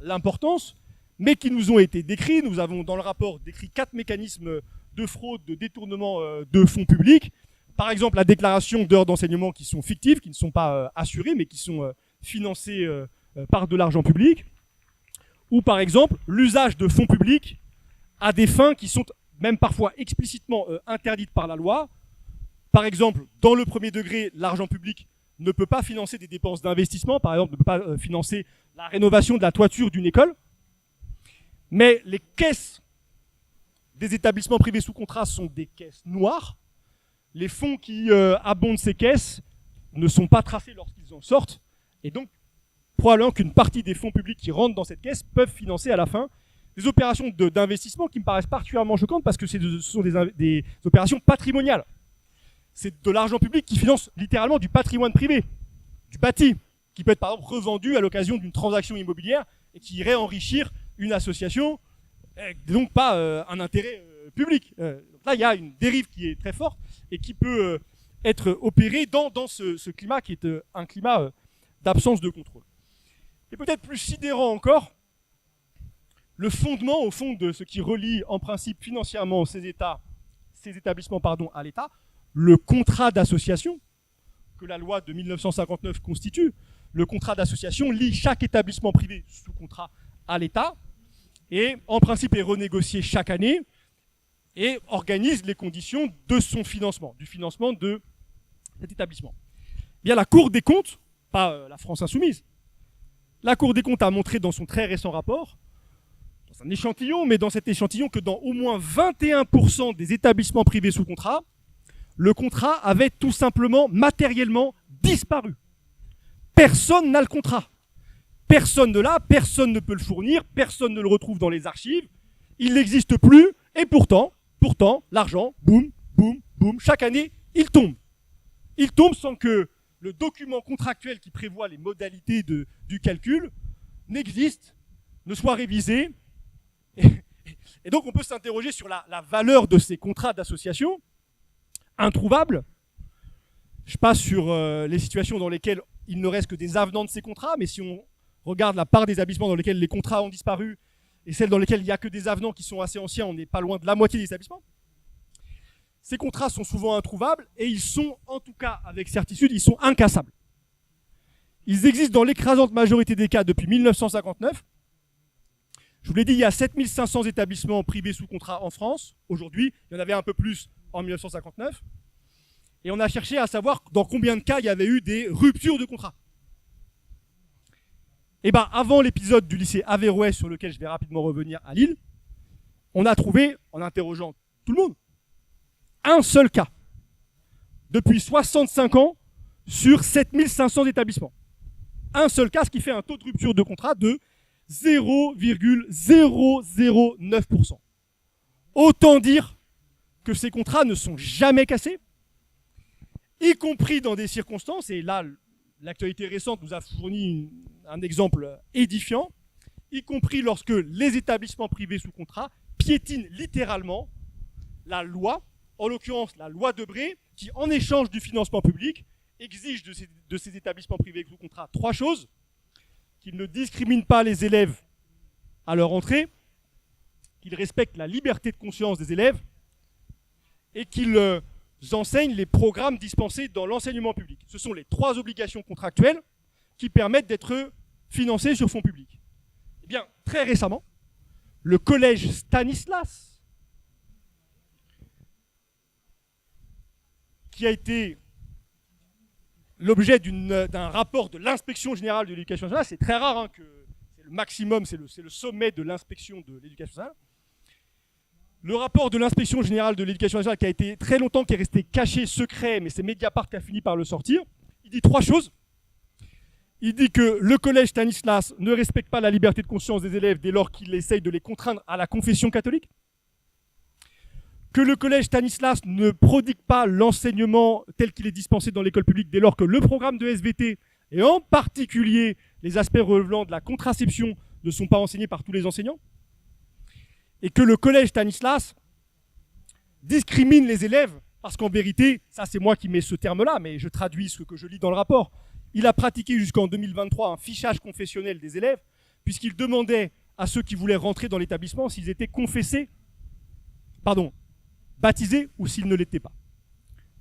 Speaker 4: l'importance, mais qui nous ont été décrits. Nous avons dans le rapport décrit 4 mécanismes de fraude, de détournement de fonds publics. Par exemple, la déclaration d'heures d'enseignement qui sont fictives, qui ne sont pas assurées, mais qui sont financées par de l'argent public. Ou par exemple, l'usage de fonds publics à des fins qui sont même parfois explicitement interdites par la loi. Par exemple, dans le premier degré, l'argent public ne peut pas financer des dépenses d'investissement, par exemple, ne peut pas financer la rénovation de la toiture d'une école. Mais les caisses des établissements privés sous contrat sont des caisses noires. Les fonds qui abondent ces caisses ne sont pas tracés lorsqu'ils en sortent. Et donc, probablement qu'une partie des fonds publics qui rentrent dans cette caisse peuvent financer à la fin des opérations d'investissement qui me paraissent particulièrement choquantes parce que ce sont des opérations patrimoniales. C'est de l'argent public qui finance littéralement du patrimoine privé, du bâti, qui peut être par exemple revendu à l'occasion d'une transaction immobilière et qui irait enrichir une association, donc pas un intérêt public. Donc là, il y a une dérive qui est très forte et qui peut être opérée dans ce climat qui est un climat d'absence de contrôle. Et peut-être plus sidérant encore, le fondement, au fond, de ce qui relie en principe financièrement ces établissements à l'État, le contrat d'association que la loi de 1959 constitue. Le contrat d'association lie chaque établissement privé sous contrat à l'État et en principe est renégocié chaque année et organise les conditions de son financement, du financement de cet établissement. Bien, la Cour des comptes, pas la France Insoumise, la Cour des comptes a montré dans son très récent rapport, dans un échantillon, mais dans cet échantillon que dans au moins 21% des établissements privés sous contrat, le contrat avait tout simplement, matériellement, disparu. Personne n'a le contrat. Personne ne l'a, personne ne peut le fournir, personne ne le retrouve dans les archives, il n'existe plus, et pourtant, pourtant, l'argent, boum, boum, boum, chaque année, il tombe. Il tombe sans que le document contractuel qui prévoit les modalités du calcul n'existe, ne soit révisé. Et donc, on peut s'interroger sur la valeur de ces contrats d'association introuvables. Je passe sur les situations dans lesquelles il ne reste que des avenants de ces contrats, mais si on regarde la part des établissements dans lesquels les contrats ont disparu et celles dans lesquelles il n'y a que des avenants qui sont assez anciens, on n'est pas loin de la moitié des établissements. Ces contrats sont souvent introuvables et ils sont, en tout cas avec certitude, ils sont incassables. Ils existent dans l'écrasante majorité des cas depuis 1959. Je vous l'ai dit, il y a 7500 établissements privés sous contrat en France. Aujourd'hui, il y en avait un peu plus en 1959. Et on a cherché à savoir dans combien de cas il y avait eu des ruptures de contrat. Et bien, avant l'épisode du lycée Averroès, sur lequel je vais rapidement revenir à Lille, on a trouvé, en interrogeant tout le monde, un seul cas, depuis 65 ans, sur 7500 établissements. Un seul cas, ce qui fait un taux de rupture de contrat de 0,009%. Autant dire que ces contrats ne sont jamais cassés, y compris dans des circonstances, et là, l'actualité récente nous a fourni un exemple édifiant, y compris lorsque les établissements privés sous contrat piétinent littéralement la loi, en l'occurrence la loi Debré, qui, en échange du financement public, exige de ces établissements privés sous contrat 3 choses: qu'ils ne discriminent pas les élèves à leur entrée, qu'ils respectent la liberté de conscience des élèves et qu'ils enseignent les programmes dispensés dans l'enseignement public. Ce sont les 3 obligations contractuelles qui permettent d'être financées sur fonds publics. Eh bien, très récemment, le collège Stanislas, qui a été l'objet d'un rapport de l'inspection générale de l'éducation nationale, c'est très rare, que c'est le maximum, c'est le sommet de l'inspection de l'éducation nationale. Le rapport de l'inspection générale de l'éducation nationale, qui a été très longtemps, qui est resté caché, secret, mais c'est Mediapart qui a fini par le sortir, il dit 3 choses. Il dit que le collège Stanislas ne respecte pas la liberté de conscience des élèves dès lors qu'il essaye de les contraindre à la confession catholique, que le collège Stanislas ne prodigue pas l'enseignement tel qu'il est dispensé dans l'école publique dès lors que le programme de SVT, et en particulier les aspects relevant de la contraception, ne sont pas enseignés par tous les enseignants, et que le collège Stanislas discrimine les élèves, parce qu'en vérité, ça c'est moi qui mets ce terme-là, mais je traduis ce que je lis dans le rapport, il a pratiqué jusqu'en 2023 un fichage confessionnel des élèves, puisqu'il demandait à ceux qui voulaient rentrer dans l'établissement s'ils étaient baptisés ou s'ils ne l'étaient pas.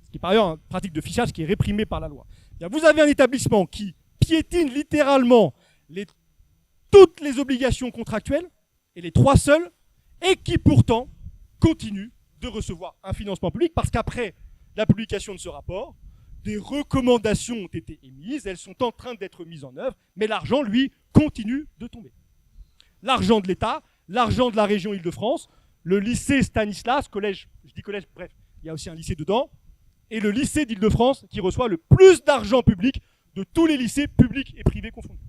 Speaker 4: Ce qui est par ailleurs une pratique de fichage qui est réprimée par la loi. Bien, vous avez un établissement qui piétine littéralement toutes les obligations contractuelles, et les 3 seules, et qui pourtant continue de recevoir un financement public, parce qu'après la publication de ce rapport, des recommandations ont été émises, elles sont en train d'être mises en œuvre, mais l'argent, lui, continue de tomber. L'argent de l'État, l'argent de la région Île-de-France, le lycée Stanislas, collège, je dis collège, bref, il y a aussi un lycée dedans, et le lycée d'Île-de-France qui reçoit le plus d'argent public de tous les lycées publics et privés confondus.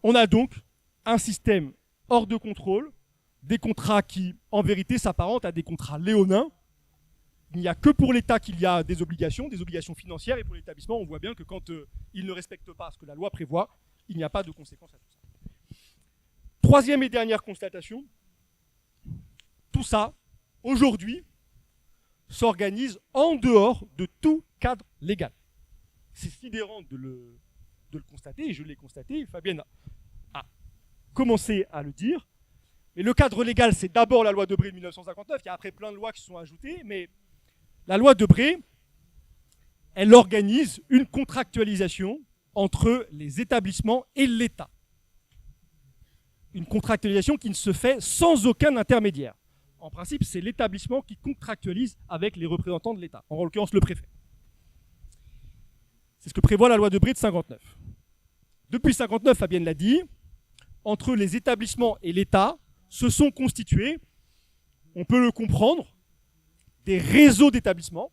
Speaker 4: On a donc un système hors de contrôle, des contrats qui, en vérité, s'apparentent à des contrats léonins. Il n'y a que pour l'État qu'il y a des obligations financières, et pour l'établissement, on voit bien que quand il ne respecte pas ce que la loi prévoit, il n'y a pas de conséquences à tout ça. 3e et dernière constatation, tout ça, aujourd'hui, s'organise en dehors de tout cadre légal. C'est sidérant de le constater, et je l'ai constaté, Fabienne a commencé à le dire. Mais le cadre légal, c'est d'abord la loi Debré de 1959, il y a après plein de lois qui sont ajoutées, mais la loi Debré, elle organise une contractualisation entre les établissements et l'État. Une contractualisation qui ne se fait sans aucun intermédiaire. En principe, c'est l'établissement qui contractualise avec les représentants de l'État, en l'occurrence le préfet. C'est ce que prévoit la loi Debré de 59. Depuis 59, Fabienne l'a dit, entre les établissements et l'État se sont constitués, on peut le comprendre, des réseaux d'établissements.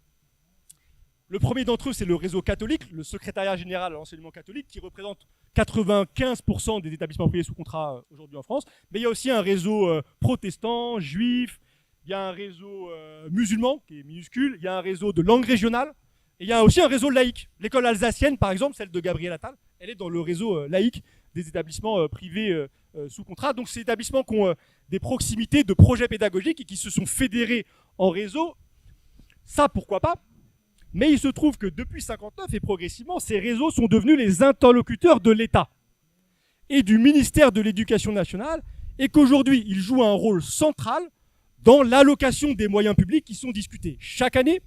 Speaker 4: Le premier d'entre eux, c'est le réseau catholique, le secrétariat général à l'enseignement catholique, qui représente 95% des établissements privés sous contrat aujourd'hui en France. Mais il y a aussi un réseau protestant, juif, il y a un réseau musulman qui est minuscule, il y a un réseau de langue régionale, et il y a aussi un réseau laïque. L'école alsacienne, par exemple, celle de Gabriel Attal, elle est dans le réseau laïque des établissements privés sous contrat. Donc, c'est des établissements qui ont des proximités de projets pédagogiques et qui se sont fédérés en réseau. Ça, pourquoi pas? Mais il se trouve que depuis 1959 et progressivement, ces réseaux sont devenus les interlocuteurs de l'État et du ministère de l'Éducation nationale, et qu'aujourd'hui, ils jouent un rôle central dans l'allocation des moyens publics qui sont discutés chaque année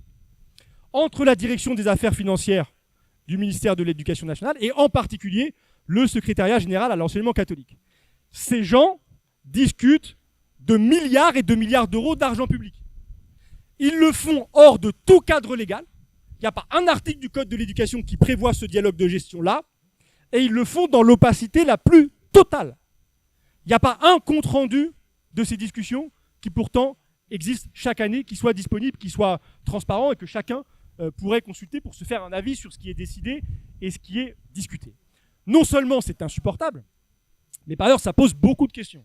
Speaker 4: entre la direction des affaires financières du ministère de l'Éducation nationale et en particulier le secrétariat général à l'enseignement catholique. Ces gens discutent de milliards et de milliards d'euros d'argent public. Ils le font hors de tout cadre légal. Il n'y a pas un article du Code de l'éducation qui prévoit ce dialogue de gestion-là, et ils le font dans l'opacité la plus totale. Il n'y a pas un compte-rendu de ces discussions qui pourtant existe chaque année, qui soit disponible, qui soit transparent et que chacun pourrait consulter pour se faire un avis sur ce qui est décidé et ce qui est discuté. Non seulement c'est insupportable, mais par ailleurs ça pose beaucoup de questions.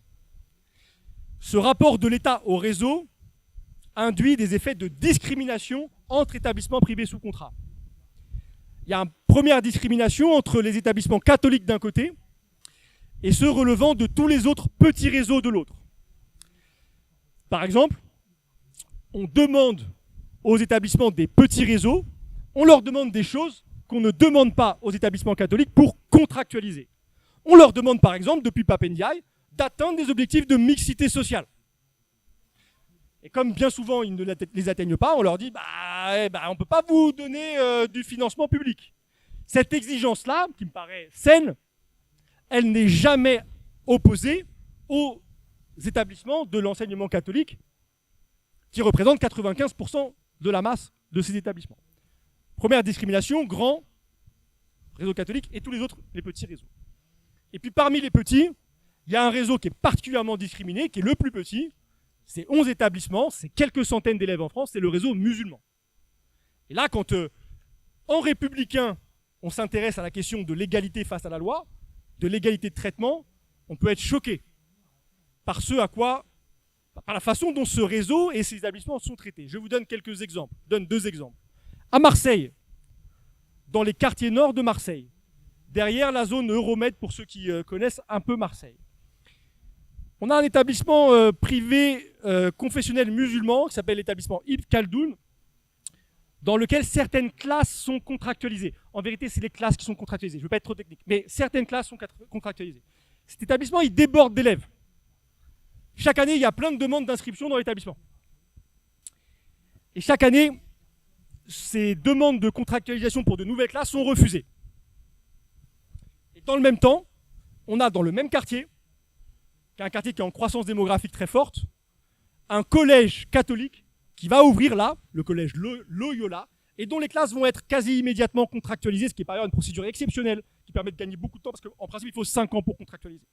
Speaker 4: Ce rapport de l'État au réseau induit des effets de discrimination entre établissements privés sous contrat. Il y a une première discrimination entre les établissements catholiques d'un côté et ceux relevant de tous les autres petits réseaux de l'autre. Par exemple, on demande aux établissements des petits réseaux, on leur demande des choses qu'on ne demande pas aux établissements catholiques pour contractualiser. On leur demande par exemple, depuis Papendiaï, d'atteindre des objectifs de mixité sociale. Et comme bien souvent ils ne les atteignent pas, on leur dit on ne peut pas vous donner du financement public. Cette exigence-là, qui me paraît saine, elle n'est jamais opposée aux établissements de l'enseignement catholique qui représentent 95% de la masse de ces établissements. Première discrimination, grand réseau catholique et tous les autres, les petits réseaux. Et puis parmi les petits, il y a un réseau qui est particulièrement discriminé, qui est le plus petit. C'est 11 établissements, c'est quelques centaines d'élèves en France, c'est le réseau musulman. Et là, quand en républicain, on s'intéresse à la question de l'égalité face à la loi, de l'égalité de traitement, on peut être choqué par par la façon dont ce réseau et ces établissements sont traités. Je vous donne quelques exemples. Je donne 2 exemples. À Marseille, dans les quartiers nord de Marseille, derrière la zone Euromed pour ceux qui connaissent un peu Marseille, on a un établissement privé confessionnel musulman qui s'appelle l'établissement Ibn Khaldoun, dans lequel certaines classes sont contractualisées. En vérité, c'est les classes qui sont contractualisées. Je ne veux pas être trop technique, mais certaines classes sont contractualisées. Cet établissement, il déborde d'élèves. Chaque année, il y a plein de demandes d'inscription dans l'établissement. Et chaque année, ces demandes de contractualisation pour de nouvelles classes sont refusées. Et dans le même temps, on a dans le même quartier, qui est un quartier qui est en croissance démographique très forte, un collège catholique qui va ouvrir là, le collège Loyola, et dont les classes vont être quasi immédiatement contractualisées, ce qui est par ailleurs une procédure exceptionnelle, qui permet de gagner beaucoup de temps, parce qu'en principe, il faut 5 ans pour contractualiser.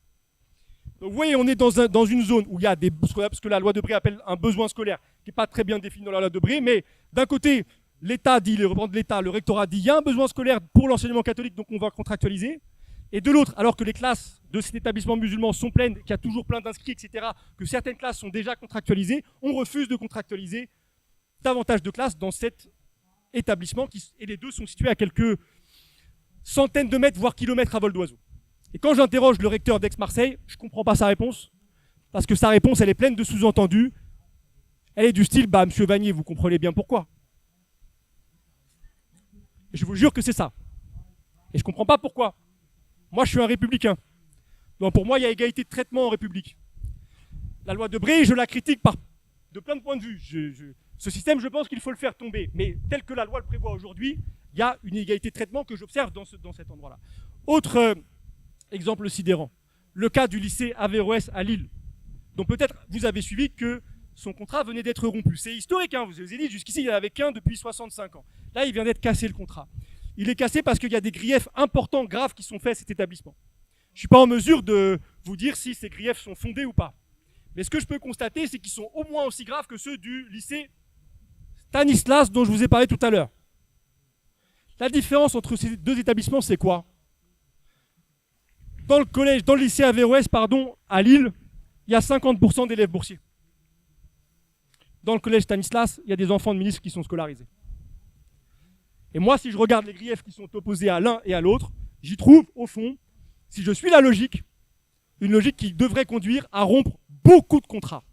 Speaker 4: Donc vous voyez, on est dans une zone où il y a ce que la loi Debré appelle un besoin scolaire, qui n'est pas très bien défini dans la loi Debré, mais d'un côté, l'État dit, le représentant de l'État, le rectorat dit, il y a un besoin scolaire pour l'enseignement catholique, donc on va contractualiser. Et de l'autre, alors que les classes de cet établissement musulman sont pleines, qu'il y a toujours plein d'inscrits, etc., que certaines classes sont déjà contractualisées, on refuse de contractualiser davantage de classes dans cet établissement, et les deux sont situés à quelques centaines de mètres, voire kilomètres à vol d'oiseau. Et quand j'interroge le recteur d'Aix-Marseille, je ne comprends pas sa réponse, parce que sa réponse, elle est pleine de sous-entendus. Elle est du style, monsieur Vanier, vous comprenez bien pourquoi. Et je vous jure que c'est ça. Et je ne comprends pas pourquoi. Moi, je suis un républicain. Donc pour moi, il y a égalité de traitement en République. La loi Debré, je la critique de plein de points de vue. Ce système, je pense qu'il faut le faire tomber. Mais tel que la loi le prévoit aujourd'hui, il y a une égalité de traitement que j'observe dans cet endroit-là. Autre exemple sidérant, le cas du lycée Averroès à Lille, dont peut-être vous avez suivi que son contrat venait d'être rompu. C'est historique, hein, vous avez dit, jusqu'ici, il n'y en avait qu'un depuis 65 ans. Là, il vient d'être cassé le contrat. Il est cassé parce qu'il y a des griefs importants, graves, qui sont faits à cet établissement. Je ne suis pas en mesure de vous dire si ces griefs sont fondés ou pas. Mais ce que je peux constater, c'est qu'ils sont au moins aussi graves que ceux du lycée Stanislas, dont je vous ai parlé tout à l'heure. La différence entre ces deux établissements, c'est quoi ? Dans le lycée Averroès, à Lille, il y a 50% d'élèves boursiers. dans le collège Stanislas, il y a des enfants de ministres qui sont scolarisés. Et moi, si je regarde les griefs qui sont opposés à l'un et à l'autre, j'y trouve, au fond, si je suis la logique, une logique qui devrait conduire à rompre beaucoup de contrats.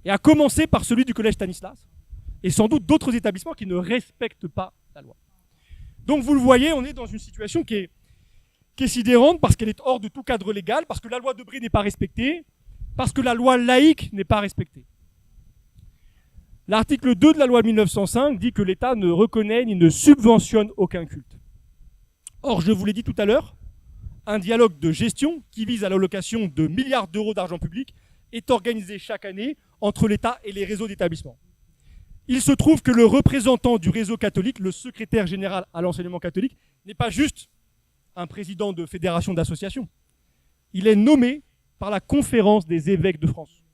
Speaker 4: Et à commencer par celui du collège Stanislas, et sans doute d'autres établissements qui ne respectent pas la loi. Donc vous le voyez, on est dans une situation qui est sidérante parce qu'elle est hors de tout cadre légal, parce que la loi Debré n'est pas respectée, parce que la loi laïque n'est pas respectée. L'article 2 de la loi de 1905 dit que l'État ne reconnaît ni ne subventionne aucun culte. Or, je vous l'ai dit tout à l'heure, un dialogue de gestion qui vise à l'allocation de milliards d'euros d'argent public est organisé chaque année entre l'État et les réseaux d'établissements. Il se trouve que le représentant du réseau catholique, le secrétaire général à l'enseignement catholique, n'est pas juste un président de fédération d'associations. Il est nommé par la conférence des évêques de France.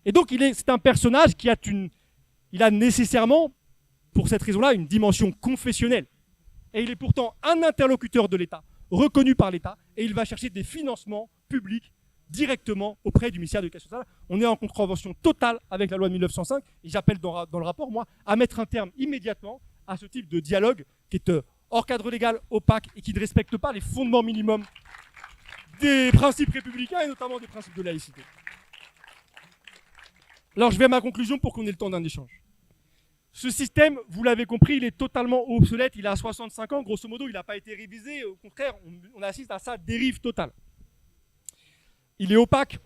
Speaker 4: Et donc c'est un personnage qui a nécessairement, pour cette raison-là, une dimension confessionnelle. Et il est pourtant un interlocuteur de l'État, reconnu par l'État, et il va chercher des financements publics directement auprès du ministère de l'Éducation nationale. On est en contravention totale avec la loi de 1905, et j'appelle dans le rapport, moi, à mettre un terme immédiatement à ce type de dialogue qui est hors cadre légal, opaque, et qui ne respecte pas les fondements minimums des principes républicains, et notamment des principes de laïcité. Alors je vais à ma conclusion pour qu'on ait le temps d'un échange. Ce système, vous l'avez compris, il est totalement obsolète, il a 65 ans, grosso modo, il n'a pas été révisé, au contraire, on assiste à sa dérive totale. Il est opaque,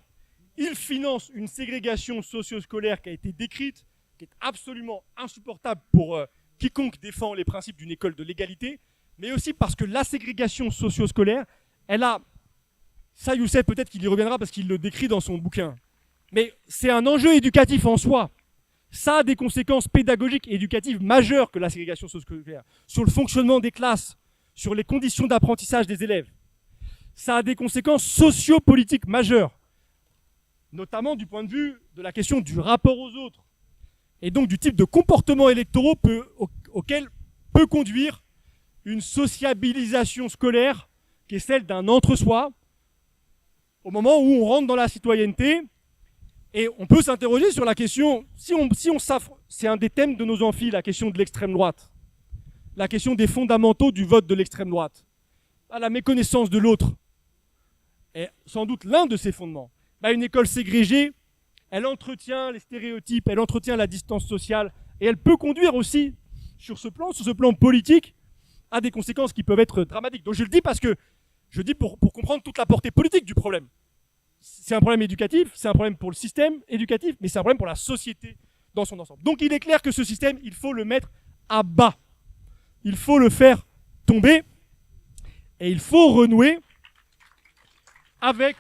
Speaker 4: il finance une ségrégation socio-scolaire qui a été décrite, qui est absolument insupportable pour quiconque défend les principes d'une école de l'égalité, mais aussi parce que la ségrégation socio-scolaire, elle a, ça Youssef peut-être qu'il y reviendra parce qu'il le décrit dans son bouquin, mais c'est un enjeu éducatif en soi. Ça a des conséquences pédagogiques et éducatives majeures que la ségrégation socio-scolaire, sur le fonctionnement des classes, sur les conditions d'apprentissage des élèves. Ça a des conséquences sociopolitiques majeures, notamment du point de vue de la question du rapport aux autres, et donc du type de comportements électoraux auquel peut conduire une sociabilisation scolaire qui est celle d'un entre-soi, au moment où on rentre dans la citoyenneté. Et on peut s'interroger sur la question, si on s'affronte, c'est un des thèmes de nos amphis, la question de l'extrême droite, la question des fondamentaux du vote de l'extrême droite, la méconnaissance de l'autre est sans doute l'un de ces fondements. Une école ségrégée, elle entretient les stéréotypes, elle entretient la distance sociale, et elle peut conduire aussi, sur ce plan politique, à des conséquences qui peuvent être dramatiques. Donc je le dis parce que, je dis pour comprendre toute la portée politique du problème. C'est un problème éducatif, c'est un problème pour le système éducatif, mais c'est un problème pour la société dans son ensemble. Donc il est clair que ce système, il faut le mettre à bas. Il faut le faire tomber et il faut renouer avec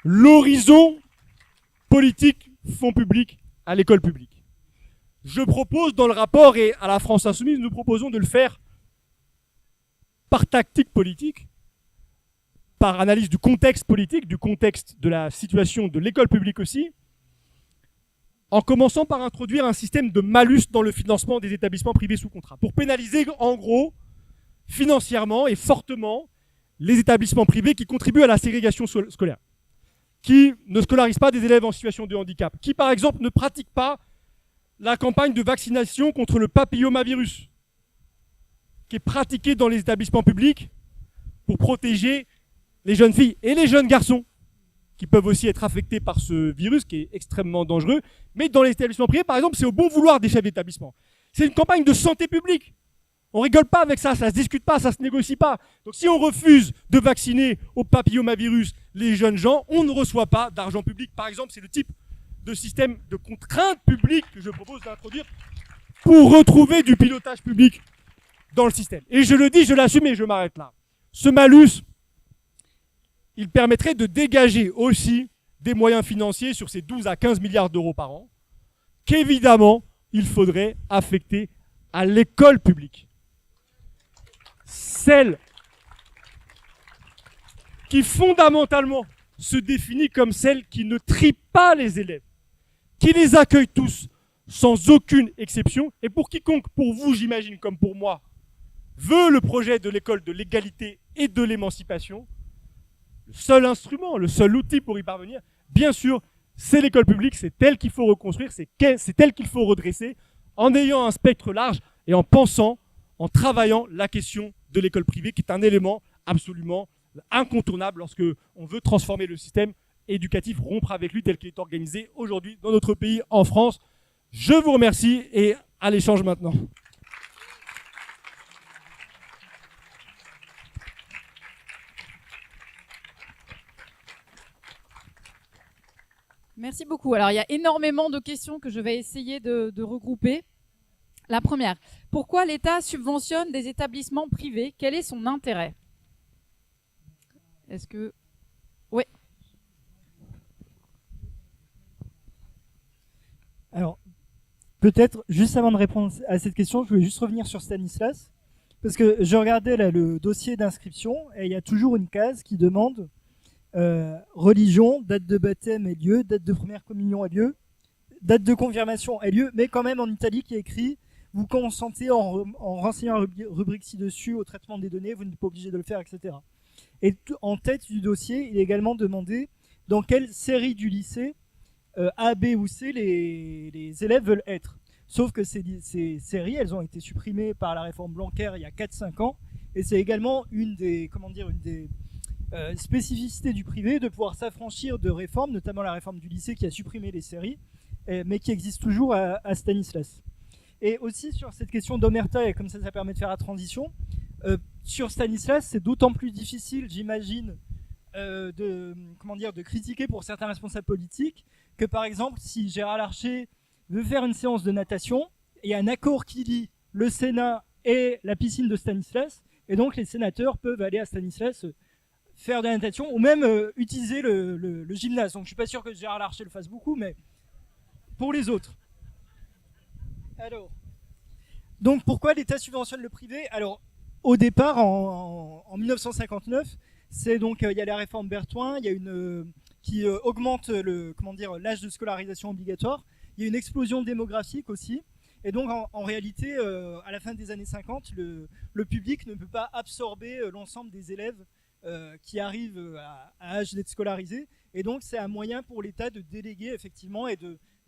Speaker 4: l'horizon politique fonds publics à l'école publique. Je propose dans le rapport, et à la France Insoumise, nous proposons de le faire par tactique politique, par analyse du contexte politique, du contexte de la situation de l'école publique aussi, en commençant par introduire un système de malus dans le financement des établissements privés sous contrat, pour pénaliser en gros, financièrement et fortement, les établissements privés qui contribuent à la ségrégation scolaire, qui ne scolarisent pas des élèves en situation de handicap, qui par exemple ne pratiquent pas la campagne de vaccination contre le papillomavirus, qui est pratiquée dans les établissements publics pour protéger les jeunes filles et les jeunes garçons qui peuvent aussi être affectés par ce virus qui est extrêmement dangereux. Mais dans les établissements privés, par exemple, c'est au bon vouloir des chefs d'établissement. C'est une campagne de santé publique. On rigole pas avec ça, ça se discute pas, ça se négocie pas. Donc si on refuse de vacciner au papillomavirus les jeunes gens, on ne reçoit pas d'argent public. Par exemple, c'est le type de système de contrainte publique que je propose d'introduire pour retrouver du pilotage public dans le système. Et je le dis, je l'assume et je m'arrête là. Ce malus, il permettrait de dégager aussi des moyens financiers sur ces 12 à 15 milliards d'euros par an, qu'évidemment, il faudrait affecter à l'école publique. Celle qui fondamentalement se définit comme celle qui ne trie pas les élèves, qui les accueille tous sans aucune exception, et pour quiconque, pour vous j'imagine comme pour moi, veut le projet de l'école de l'égalité et de l'émancipation, le seul instrument, le seul outil pour y parvenir, bien sûr, c'est l'école publique, c'est elle qu'il faut reconstruire, c'est elle qu'il faut redresser, en ayant un spectre large et en pensant, en travaillant la question de l'école privée, qui est un élément absolument incontournable lorsque on veut transformer le système éducatif, rompre avec lui tel qu'il est organisé aujourd'hui dans notre pays, en France. Je vous remercie et à l'échange maintenant.
Speaker 1: Merci beaucoup. Alors, il y a énormément de questions que je vais essayer de regrouper. La première, pourquoi l'État subventionne des établissements privés? Quel est son intérêt? Est-ce que... Oui.
Speaker 2: Alors, peut-être, juste avant de répondre à cette question, je voulais juste revenir sur Stanislas. Parce que je regardais là le dossier d'inscription et il y a toujours une case qui demande religion, date de baptême et lieu, date de première communion et lieu, date de confirmation et lieu, mais quand même en italique il y a écrit « Vous consentez en renseignant la rubrique ci-dessus au traitement des données, vous n'êtes pas obligé de le faire, etc. » Et en tête du dossier, il est également demandé dans quelle série du lycée A, B ou C les élèves veulent être. Sauf que ces séries, elles ont été supprimées par la réforme Blanquer il y a 4-5 ans, et c'est également une des spécificités du privé de pouvoir s'affranchir de réformes, notamment la réforme du lycée qui a supprimé les séries, mais qui existe toujours à Stanislas. Et aussi sur cette question d'omerta, et comme ça permet de faire la transition, sur Stanislas, c'est d'autant plus difficile, j'imagine, de critiquer pour certains responsables politiques, que par exemple, si Gérard Larcher veut faire une séance de natation, il y a un accord qui lie le Sénat et la piscine de Stanislas, et donc les sénateurs peuvent aller à Stanislas faire de la natation, ou même utiliser le gymnase. Donc je suis pas sûr que Gérard Larcher le fasse beaucoup, mais pour les autres. Alors, donc pourquoi l'État subventionne le privé? Alors, au départ, en 1959, c'est donc il y a la réforme Berthoin, il y a qui augmente l'âge de scolarisation obligatoire. Il y a une explosion démographique aussi. Et donc, en réalité, à la fin des années 50, le public ne peut pas absorber l'ensemble des élèves qui arrivent à âge d'être scolarisés. Et donc, c'est un moyen pour l'État de déléguer effectivement et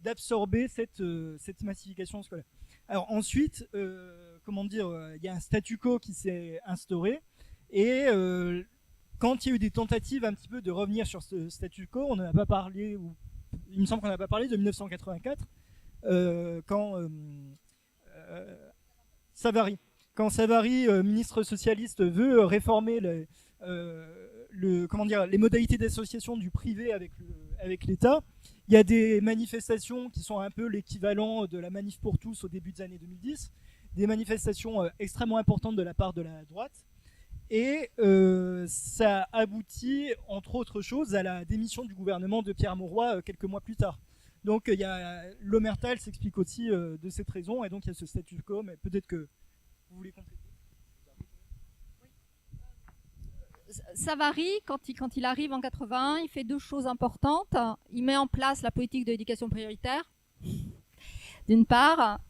Speaker 2: d'absorber cette massification scolaire. Alors ensuite, il y a un statu quo qui s'est instauré. Et quand il y a eu des tentatives un petit peu de revenir sur ce statu quo, on n'en a pas parlé, ou il me semble qu'on n'a pas parlé de 1984, quand Savary, ministre socialiste, veut réformer les modalités d'association du privé avec l'État. Il y a des manifestations qui sont un peu l'équivalent de la manif pour tous au début des années 2010, des manifestations extrêmement importantes de la part de la droite. Et ça aboutit, entre autres choses, à la démission du gouvernement de Pierre Mauroy quelques mois plus tard. Donc l'omerta, elle s'explique aussi de cette raison, et donc il y a ce statu quo, mais peut-être que vous voulez compléter.
Speaker 3: Savary, quand il arrive en 81, il fait deux choses importantes. Il met en place la politique de l'éducation prioritaire, d'une part,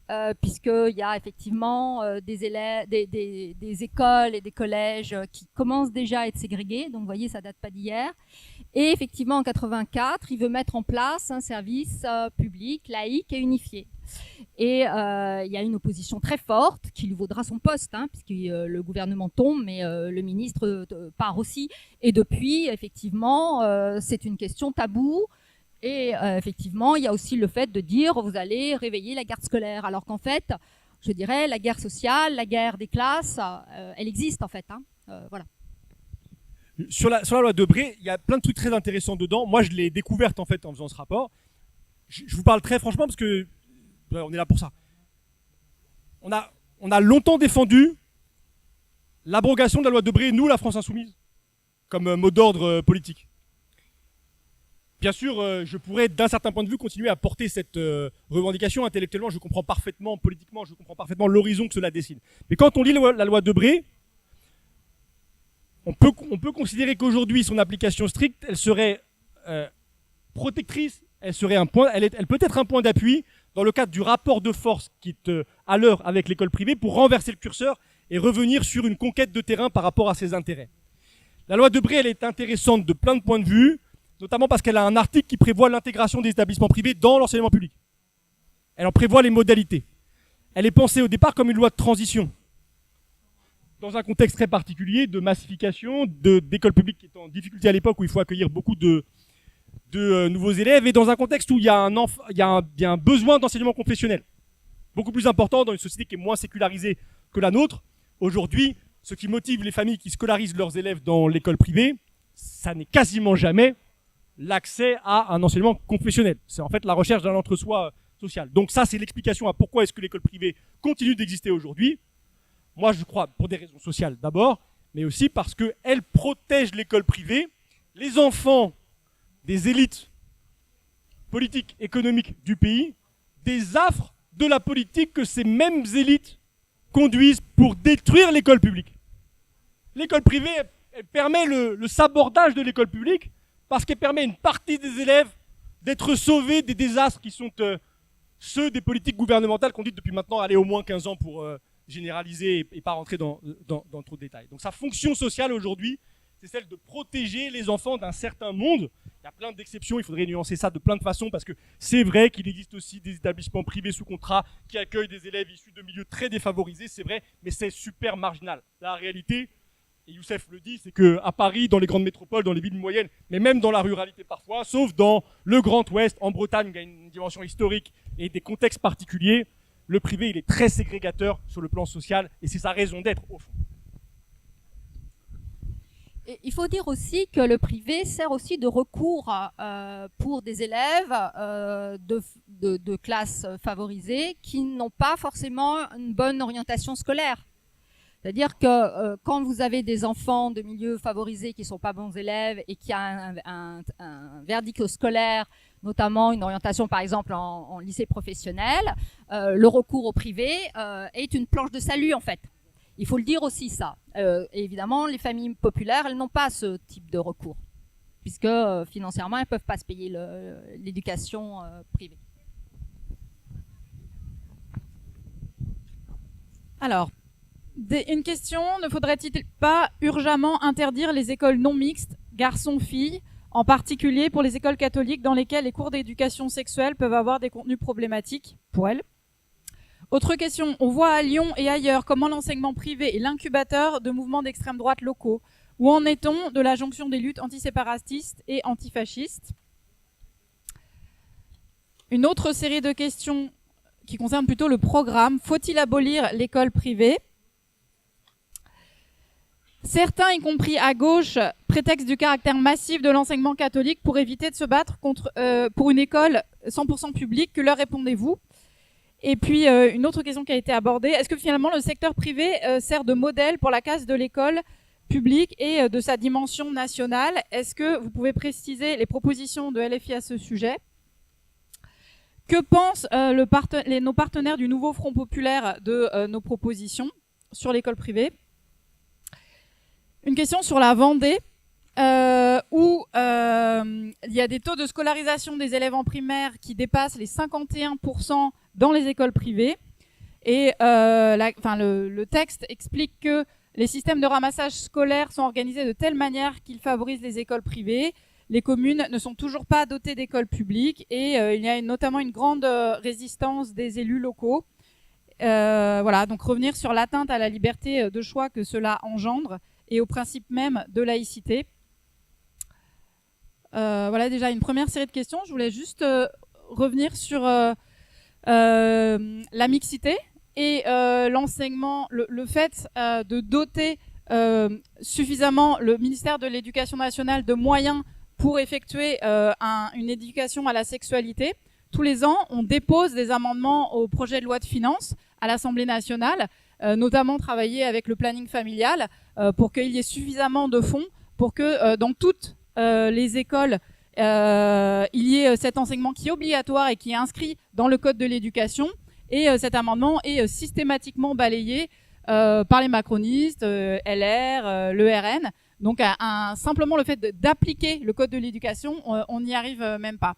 Speaker 3: puisqu'il y a effectivement des écoles et des collèges qui commencent déjà à être ségrégés, donc vous voyez, ça date pas d'hier. Et effectivement, en 84, il veut mettre en place un service public, laïque et unifié. Et il y a une opposition très forte qui lui vaudra son poste, puisque le gouvernement tombe, mais le ministre part aussi. Et depuis, effectivement, c'est une question taboue. Et effectivement, il y a aussi le fait de dire vous allez réveiller la garde scolaire, alors qu'en fait, je dirais, la guerre sociale, la guerre des classes, elle existe en fait. Voilà.
Speaker 4: Sur la loi Debré, il y a plein de trucs très intéressants dedans. Moi, je l'ai découverte en fait en faisant ce rapport. Je vous parle très franchement parce que on est là pour ça. On a longtemps défendu l'abrogation de la loi Debré, nous, la France Insoumise, comme mot d'ordre politique. Bien sûr, je pourrais, d'un certain point de vue, continuer à porter cette revendication intellectuellement. Je comprends parfaitement, politiquement, je comprends parfaitement l'horizon que cela dessine. Mais quand on lit la loi Debré, on peut considérer qu'aujourd'hui, son application stricte, elle serait protectrice, elle peut être un point d'appui dans le cadre du rapport de force qui est à l'heure avec l'école privée pour renverser le curseur et revenir sur une conquête de terrain par rapport à ses intérêts. La loi Debré, elle est intéressante de plein de points de vue. notamment parce qu'elle a un article qui prévoit l'intégration des établissements privés dans l'enseignement public. Elle en prévoit les modalités. Elle est pensée au départ comme une loi de transition, dans un contexte très particulier de massification, d'écoles publiques qui étaient en difficulté à l'époque, où il faut accueillir beaucoup de nouveaux élèves, et dans un contexte où il y a un besoin d'enseignement confessionnel, beaucoup plus important dans une société qui est moins sécularisée que la nôtre. Aujourd'hui, ce qui motive les familles qui scolarisent leurs élèves dans l'école privée, ça n'est quasiment jamais l'accès à un enseignement confessionnel. C'est en fait la recherche d'un entre-soi social. Donc ça, c'est l'explication à pourquoi est-ce que l'école privée continue d'exister aujourd'hui. Moi, je crois pour des raisons sociales d'abord, mais aussi parce qu'elle protège l'école privée, les enfants des élites politiques, économiques du pays, des affres de la politique que ces mêmes élites conduisent pour détruire l'école publique. L'école privée, elle permet le sabordage de l'école publique parce qu'elle permet à une partie des élèves d'être sauvés des désastres qui sont ceux des politiques gouvernementales qu'on dit depuis maintenant aller au moins 15 ans pour généraliser et pas rentrer dans trop de détails. Donc sa fonction sociale aujourd'hui, c'est celle de protéger les enfants d'un certain monde. Il y a plein d'exceptions, il faudrait nuancer ça de plein de façons parce que c'est vrai qu'il existe aussi des établissements privés sous contrat qui accueillent des élèves issus de milieux très défavorisés, c'est vrai, mais c'est super marginal. La réalité, et Youssef le dit, c'est qu'à Paris, dans les grandes métropoles, dans les villes moyennes, mais même dans la ruralité parfois, sauf dans le Grand Ouest, en Bretagne, qui a une dimension historique et des contextes particuliers, le privé, il est très ségrégateur sur le plan social et c'est sa raison d'être au fond.
Speaker 3: Et il faut dire aussi que le privé sert aussi de recours pour des élèves de classes favorisées qui n'ont pas forcément une bonne orientation scolaire. C'est-à-dire que quand vous avez des enfants de milieux favorisés qui ne sont pas bons élèves et qui a un verdict scolaire, notamment une orientation par exemple en lycée professionnel, le recours au privé est une planche de salut en fait. Il faut le dire aussi ça. Et évidemment, les familles populaires, elles n'ont pas ce type de recours, puisque financièrement, elles ne peuvent pas se payer l'éducation privée.
Speaker 1: Alors, une question, ne faudrait-il pas urgemment interdire les écoles non mixtes, garçons-filles, en particulier pour les écoles catholiques dans lesquelles les cours d'éducation sexuelle peuvent avoir des contenus problématiques pour elles? Autre question, on voit à Lyon et ailleurs comment l'enseignement privé est l'incubateur de mouvements d'extrême droite locaux. Où en est-on de la jonction des luttes antiséparatistes et antifascistes? Une autre série de questions qui concerne plutôt le programme. Faut-il abolir l'école privée? Certains, y compris à gauche, prétextent du caractère massif de l'enseignement catholique pour éviter de se battre pour une école 100% publique. Que leur répondez-vous? Et puis, une autre question qui a été abordée, est-ce que finalement le secteur privé sert de modèle pour la casse de l'école publique et de sa dimension nationale? Est-ce que vous pouvez préciser les propositions de LFI à ce sujet? Que pensent nos partenaires du nouveau Front populaire de nos propositions sur l'école privée? Une question sur la Vendée, où il y a des taux de scolarisation des élèves en primaire qui dépassent les 51% dans les écoles privées. Et le texte explique que les systèmes de ramassage scolaire sont organisés de telle manière qu'ils favorisent les écoles privées. Les communes ne sont toujours pas dotées d'écoles publiques et il y a notamment une grande résistance des élus locaux. Voilà, donc revenir sur l'atteinte à la liberté de choix que cela engendre et au principe même de laïcité. Voilà déjà une première série de questions. Je voulais juste revenir sur la mixité et l'enseignement, le fait de doter suffisamment le ministère de l'Éducation nationale de moyens pour effectuer une éducation à la sexualité. Tous les ans, on dépose des amendements au projet de loi de finances à l'Assemblée nationale, notamment travailler avec le planning familial pour qu'il y ait suffisamment de fonds pour que dans toutes les écoles, il y ait cet enseignement qui est obligatoire et qui est inscrit dans le code de l'éducation. Et cet amendement est systématiquement balayé par les macronistes, LR, le RN. Donc simplement le fait d'appliquer le code de l'éducation, on n'y arrive même pas.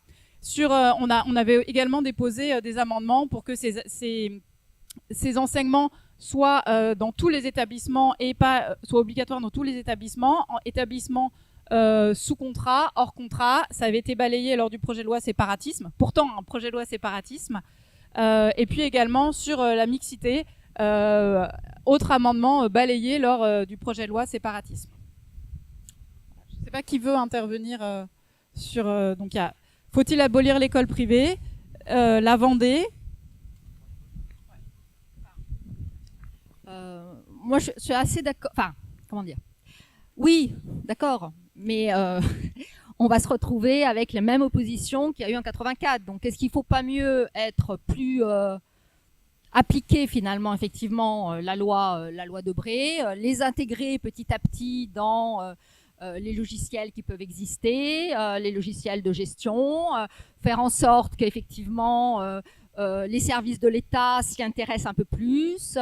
Speaker 1: On avait également déposé des amendements pour que ces enseignements soient dans tous les établissements et pas soient obligatoires dans tous les établissements sous contrat, hors contrat. Ça avait été balayé lors du projet de loi séparatisme. Pourtant, un projet de loi séparatisme. Et puis également sur la mixité, autre amendement balayé lors du projet de loi séparatisme. Je ne sais pas qui veut intervenir sur... donc, il y a faut-il abolir l'école privée, la Vendée.
Speaker 3: Moi, je suis assez d'accord. Enfin, comment dire ? Oui, d'accord, mais on va se retrouver avec les mêmes oppositions qu'il y a eu en 84. Donc, est-ce qu'il ne faut pas mieux être plus appliquer finalement, effectivement, la loi Debré, les intégrer petit à petit dans les logiciels qui peuvent exister, les logiciels de gestion, faire en sorte qu'effectivement les services de l'État s'y intéressent un peu plus.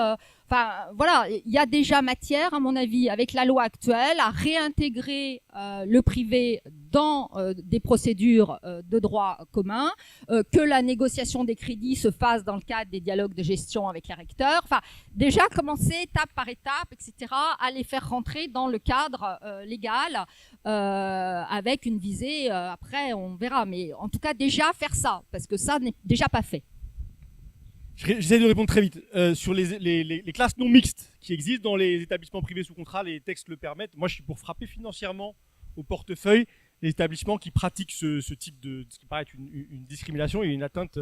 Speaker 3: Enfin, voilà, il y a déjà matière, à mon avis, avec la loi actuelle, à réintégrer le privé dans des procédures de droit commun, que la négociation des crédits se fasse dans le cadre des dialogues de gestion avec les recteurs. Enfin, déjà commencer étape par étape, etc., à les faire rentrer dans le cadre légal avec une visée. Après, on verra. Mais en tout cas, déjà faire ça, parce que ça n'est déjà pas fait.
Speaker 4: J'essaie de répondre très vite. Sur les classes non mixtes qui existent dans les établissements privés sous contrat, les textes le permettent. Moi, je suis pour frapper financièrement au portefeuille les établissements qui pratiquent ce type de ce qui paraît être une discrimination et une atteinte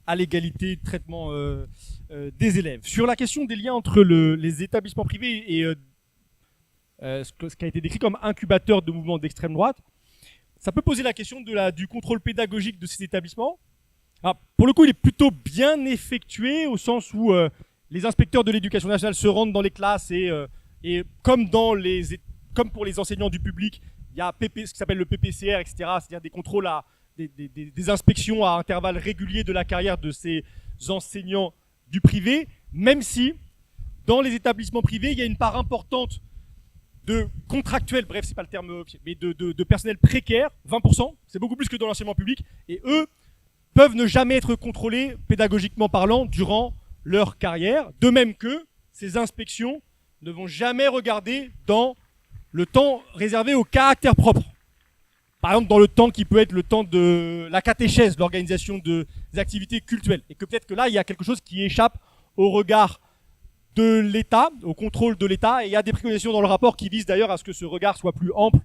Speaker 4: à l'égalité de traitement des élèves. Sur la question des liens entre les établissements privés et ce qui a été décrit comme incubateur de mouvements d'extrême droite, ça peut poser la question du contrôle pédagogique de ces établissements. Alors, pour le coup, il est plutôt bien effectué au sens où les inspecteurs de l'éducation nationale se rendent dans les classes et comme pour les enseignants du public, il y a ce qui s'appelle le PPCR, etc., c'est-à-dire des contrôles, des inspections à intervalles réguliers de la carrière de ces enseignants du privé, même si dans les établissements privés, il y a une part importante de contractuels, bref, c'est pas le terme, mais de personnel précaire, 20%, c'est beaucoup plus que dans l'enseignement public, et eux peuvent ne jamais être contrôlés, pédagogiquement parlant, durant leur carrière. De même que ces inspections ne vont jamais regarder dans le temps réservé au caractère propre. Par exemple, dans le temps qui peut être le temps de la catéchèse, l'organisation des activités cultuelles. Et que peut-être que là, il y a quelque chose qui échappe au regard de l'État, au contrôle de l'État. Et il y a des préconisations dans le rapport qui visent d'ailleurs à ce que ce regard soit plus ample,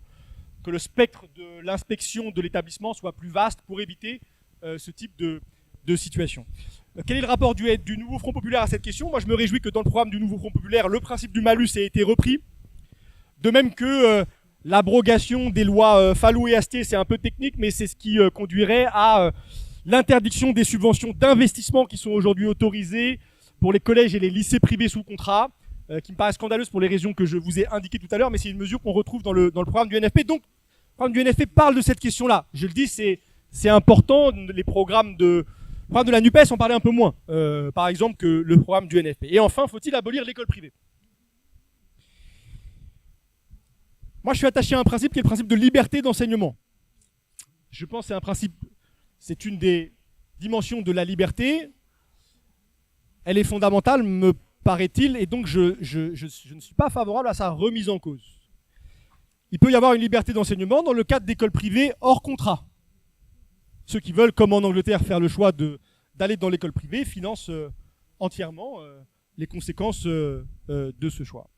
Speaker 4: que le spectre de l'inspection de l'établissement soit plus vaste pour éviter ce type de situation. Quel est le rapport du Nouveau Front Populaire à cette question ? Moi, je me réjouis que dans le programme du Nouveau Front Populaire, le principe du malus ait été repris. De même que l'abrogation des lois Fallot et Astier, c'est un peu technique, mais c'est ce qui conduirait à l'interdiction des subventions d'investissement qui sont aujourd'hui autorisées pour les collèges et les lycées privés sous contrat, qui me paraît scandaleuse pour les raisons que je vous ai indiquées tout à l'heure, mais c'est une mesure qu'on retrouve dans le programme du NFP. Donc, le programme du NFP parle de cette question-là. Je le dis, c'est important, les programmes de la NUPES en parlaient un peu moins, par exemple, que le programme du NFP. Et enfin, faut-il abolir l'école privée ? Moi, je suis attaché à un principe qui est le principe de liberté d'enseignement. Je pense que c'est un principe, c'est une des dimensions de la liberté. Elle est fondamentale, me paraît-il, et donc je ne suis pas favorable à sa remise en cause. Il peut y avoir une liberté d'enseignement dans le cadre d'écoles privées hors contrat. Ceux qui veulent, comme en Angleterre, faire le choix d'aller dans l'école privée financent entièrement les conséquences de ce choix.